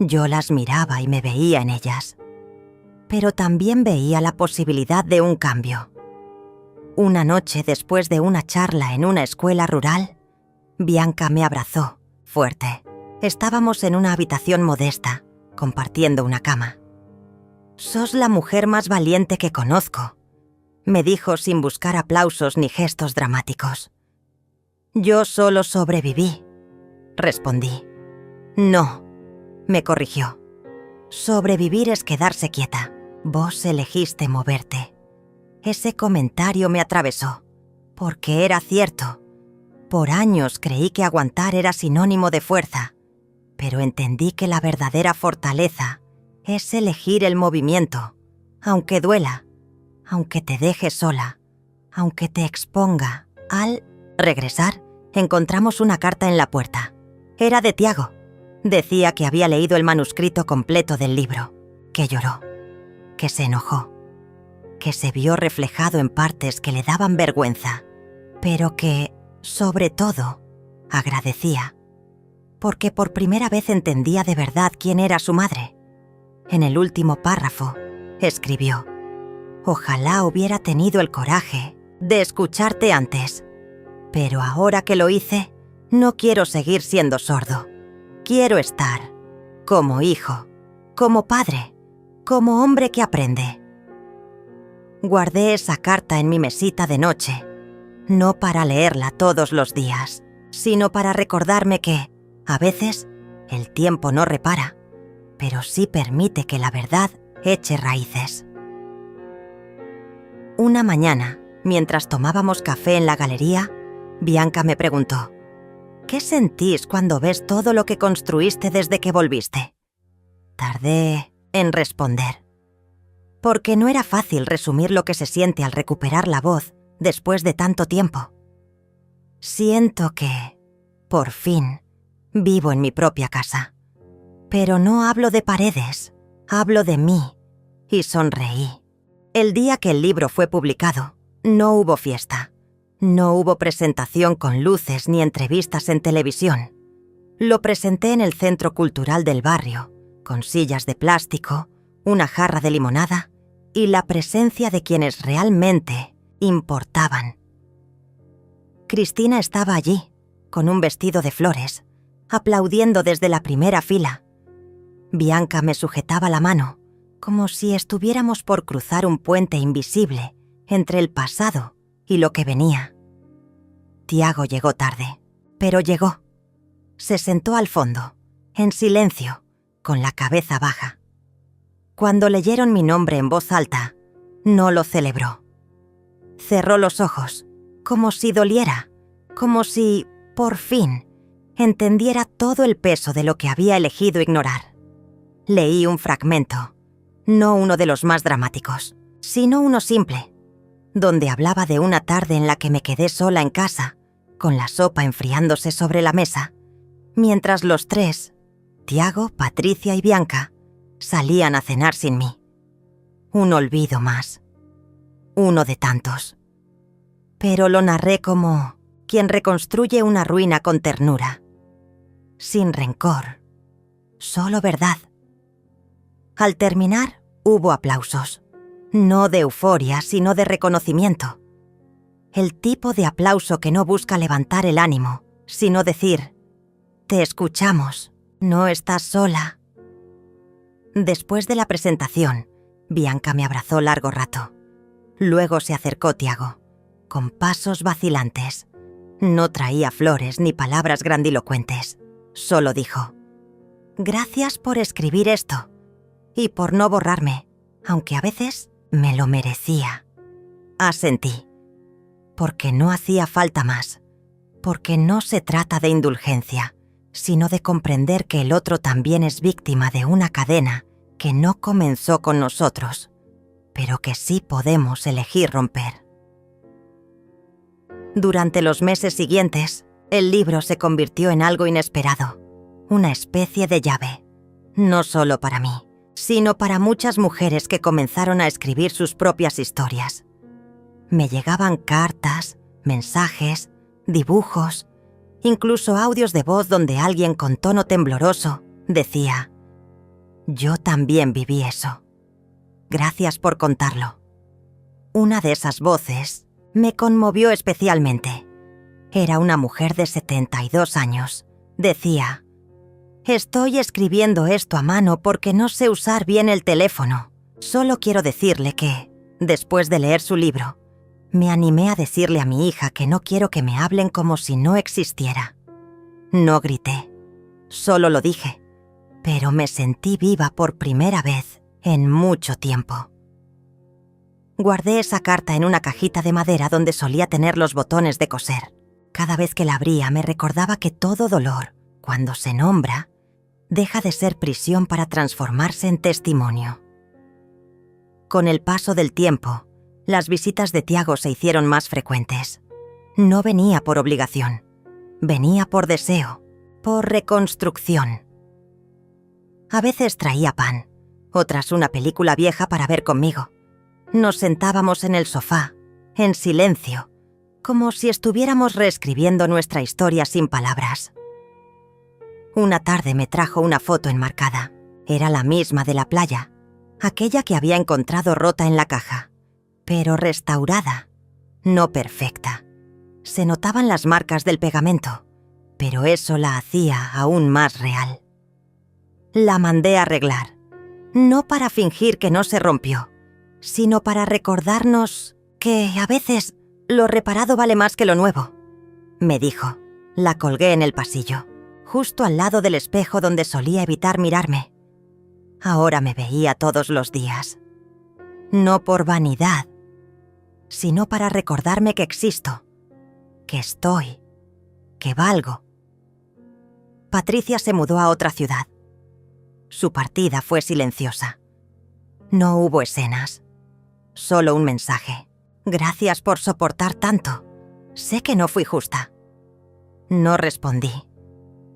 Speaker 1: Yo las miraba y me veía en ellas, pero también veía la posibilidad de un cambio. Una noche, después de una charla en una escuela rural, Bianca me abrazó, fuerte. Estábamos en una habitación modesta, compartiendo una cama. «Sos la mujer más valiente que conozco», me dijo sin buscar aplausos ni gestos dramáticos. «Yo solo sobreviví», respondí. «No», me corrigió. «Sobrevivir es quedarse quieta. Vos elegiste moverte». Ese comentario me atravesó, porque era cierto. Por años creí que aguantar era sinónimo de fuerza, pero entendí que la verdadera fortaleza es elegir el movimiento, aunque duela, aunque te deje sola, aunque te exponga. Al regresar, encontramos una carta en la puerta. Era de Tiago. Decía que había leído el manuscrito completo del libro, que lloró, que se enojó, que se vio reflejado en partes que le daban vergüenza, pero que, sobre todo, agradecía, porque por primera vez entendía de verdad quién era su madre. En el último párrafo, escribió: «Ojalá hubiera tenido el coraje de escucharte antes, pero ahora que lo hice, no quiero seguir siendo sordo. Quiero estar como hijo, como padre, como hombre que aprende». Guardé esa carta en mi mesita de noche, no para leerla todos los días, sino para recordarme que, a veces, el tiempo no repara, pero sí permite que la verdad eche raíces. Una mañana, mientras tomábamos café en la galería, Bianca me preguntó: ¿qué sentís cuando ves todo lo que construiste desde que volviste? Tardé en responder, porque no era fácil resumir lo que se siente al recuperar la voz después de tanto tiempo. Siento que, por fin, vivo en mi propia casa. Pero no hablo de paredes, hablo de mí, y sonreí. El día que el libro fue publicado, no hubo fiesta. No hubo presentación con luces ni entrevistas en televisión. Lo presenté en el centro cultural del barrio, con sillas de plástico, una jarra de limonada y la presencia de quienes realmente importaban. Cristina estaba allí, con un vestido de flores, aplaudiendo desde la primera fila. Bianca me sujetaba la mano, como si estuviéramos por cruzar un puente invisible entre el pasado y lo que venía. Tiago llegó tarde, pero llegó. Se sentó al fondo, en silencio, con la cabeza baja. Cuando leyeron mi nombre en voz alta, no lo celebró. Cerró los ojos, como si doliera, como si, por fin, entendiera todo el peso de lo que había elegido ignorar. Leí un fragmento, no uno de los más dramáticos, sino uno simple, donde hablaba de una tarde en la que me quedé sola en casa, con la sopa enfriándose sobre la mesa, mientras los tres, Tiago, Patricia y Bianca, salían a cenar sin mí. Un olvido más. Uno de tantos. Pero lo narré como quien reconstruye una ruina con ternura. Sin rencor. Solo verdad. Al terminar, hubo aplausos. No de euforia, sino de reconocimiento. El tipo de aplauso que no busca levantar el ánimo, sino decir: te escuchamos, no estás sola. Después de la presentación, Bianca me abrazó largo rato. Luego se acercó Tiago, con pasos vacilantes. No traía flores ni palabras grandilocuentes. Solo dijo: gracias por escribir esto y por no borrarme, aunque a veces me lo merecía. Asentí. Porque no hacía falta más. Porque no se trata de indulgencia, sino de comprender que el otro también es víctima de una cadena que no comenzó con nosotros, pero que sí podemos elegir romper. Durante los meses siguientes, el libro se convirtió en algo inesperado, una especie de llave, no solo para mí, sino para muchas mujeres que comenzaron a escribir sus propias historias. Me llegaban cartas, mensajes, dibujos, incluso audios de voz donde alguien con tono tembloroso decía: yo también viví eso. Gracias por contarlo. Una de esas voces me conmovió especialmente. Era una mujer de 72 años. Decía: estoy escribiendo esto a mano porque no sé usar bien el teléfono. Solo quiero decirle que, después de leer su libro, me animé a decirle a mi hija que no quiero que me hablen como si no existiera. No grité, solo lo dije, pero me sentí viva por primera vez en mucho tiempo. Guardé esa carta en una cajita de madera donde solía tener los botones de coser. Cada vez que la abría me recordaba que todo dolor, cuando se nombra, deja de ser prisión para transformarse en testimonio. Con el paso del tiempo, las visitas de Tiago se hicieron más frecuentes. No venía por obligación, venía por deseo, por reconstrucción. A veces traía pan, otras una película vieja para ver conmigo. Nos sentábamos en el sofá, en silencio, como si estuviéramos reescribiendo nuestra historia sin palabras. Una tarde me trajo una foto enmarcada. Era la misma de la playa, aquella que había encontrado rota en la caja, pero restaurada, no perfecta. Se notaban las marcas del pegamento, pero eso la hacía aún más real. La mandé a arreglar, no para fingir que no se rompió, sino para recordarnos que a veces lo reparado vale más que lo nuevo. Me dijo. La colgué en el pasillo, justo al lado del espejo donde solía evitar mirarme. Ahora me veía todos los días. No por vanidad, sino para recordarme que existo, que estoy, que valgo. Patricia se mudó a otra ciudad. Su partida fue silenciosa. No hubo escenas, solo un mensaje. Gracias por soportar tanto. Sé que no fui justa. No respondí,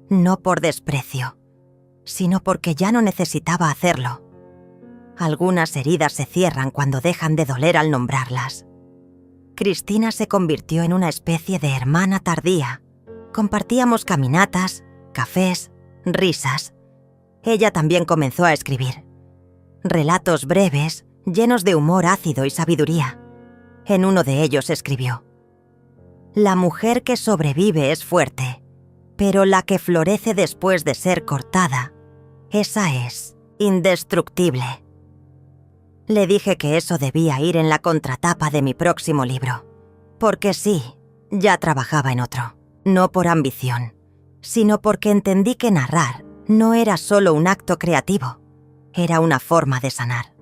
Speaker 1: no por desprecio, sino porque ya no necesitaba hacerlo. Algunas heridas se cierran cuando dejan de doler al nombrarlas. Cristina se convirtió en una especie de hermana tardía. Compartíamos caminatas, cafés, risas. Ella también comenzó a escribir. Relatos breves, llenos de humor ácido y sabiduría. En uno de ellos escribió: «La mujer que sobrevive es fuerte, pero la que florece después de ser cortada, esa es indestructible». Le dije que eso debía ir en la contratapa de mi próximo libro, porque sí, ya trabajaba en otro, no por ambición, sino porque entendí que narrar no era solo un acto creativo, era una forma de sanar.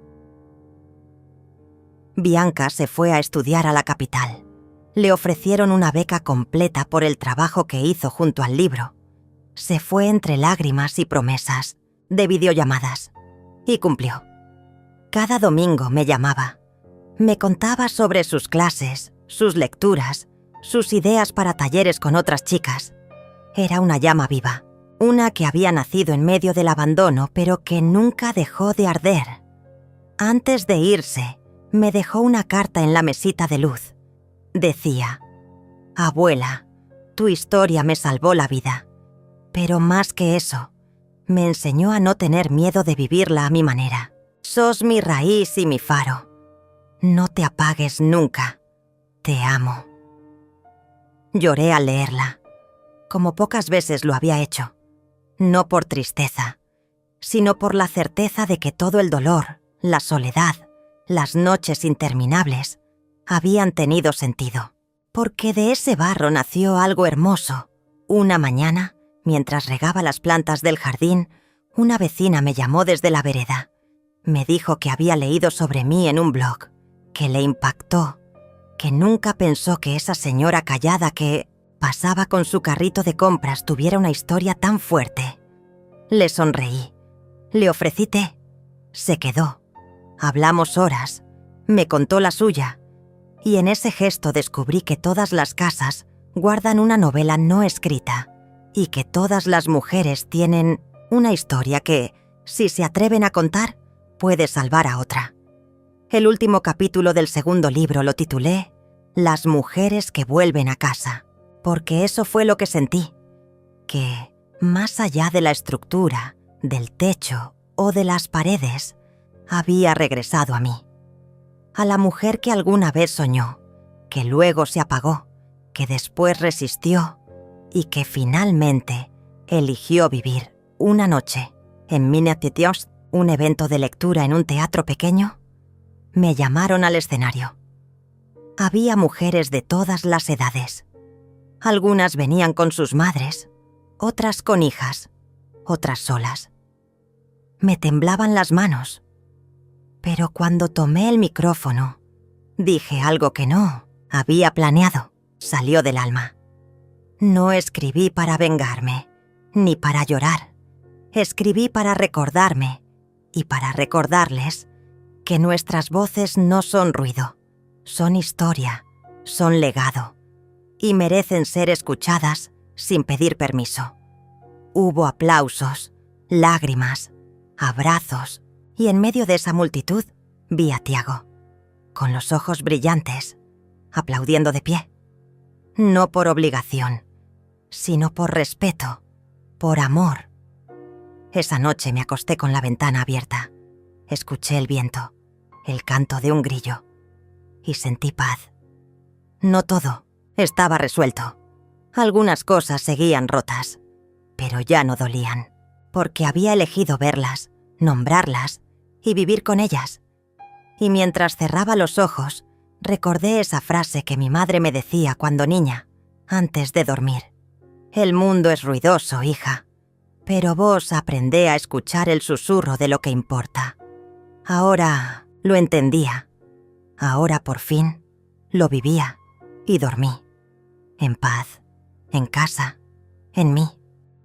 Speaker 1: Bianca se fue a estudiar a la capital. Le ofrecieron una beca completa por el trabajo que hizo junto al libro. Se fue entre lágrimas y promesas, de videollamadas, y cumplió. Cada domingo me llamaba. Me contaba sobre sus clases, sus lecturas, sus ideas para talleres con otras chicas. Era una llama viva, una que había nacido en medio del abandono, pero que nunca dejó de arder. Antes de irse, me dejó una carta en la mesita de luz. Decía: «Abuela, tu historia me salvó la vida, pero más que eso, me enseñó a no tener miedo de vivirla a mi manera. Sos mi raíz y mi faro. No te apagues nunca. Te amo». Lloré al leerla, como pocas veces lo había hecho, no por tristeza, sino por la certeza de que todo el dolor, la soledad, las noches interminables, habían tenido sentido. Porque de ese barro nació algo hermoso. Una mañana, mientras regaba las plantas del jardín, una vecina me llamó desde la vereda. Me dijo que había leído sobre mí en un blog, que le impactó, que nunca pensó que esa señora callada que pasaba con su carrito de compras tuviera una historia tan fuerte. Le sonreí, le ofrecí té, se quedó. Hablamos horas, me contó la suya, y en ese gesto descubrí que todas las casas guardan una novela no escrita y que todas las mujeres tienen una historia que, si se atreven a contar, puede salvar a otra. El último capítulo del segundo libro lo titulé «Las mujeres que vuelven a casa», porque eso fue lo que sentí, que, más allá de la estructura, del techo o de las paredes, había regresado a mí. A la mujer que alguna vez soñó, que luego se apagó, que después resistió y que finalmente eligió vivir una noche en Minneapolis, un evento de lectura en un teatro pequeño. Me llamaron al escenario. Había mujeres de todas las edades. Algunas venían con sus madres, otras con hijas, otras solas. Me temblaban las manos. Pero cuando tomé el micrófono, dije algo que no había planeado. Salió del alma. No escribí para vengarme, ni para llorar. Escribí para recordarme y para recordarles que nuestras voces no son ruido, son historia, son legado, y merecen ser escuchadas sin pedir permiso. Hubo aplausos, lágrimas, abrazos, y en medio de esa multitud vi a Tiago, con los ojos brillantes, aplaudiendo de pie. No por obligación, sino por respeto, por amor. Esa noche me acosté con la ventana abierta. Escuché el viento, el canto de un grillo, y sentí paz. No todo estaba resuelto. Algunas cosas seguían rotas, pero ya no dolían, porque había elegido verlas, nombrarlas y vivir con ellas. Y mientras cerraba los ojos, recordé esa frase que mi madre me decía cuando niña, antes de dormir. El mundo es ruidoso, hija, pero vos aprendé a escuchar el susurro de lo que importa. Ahora lo entendía. Ahora por fin Lo vivía y dormí. En paz, en casa, en mí.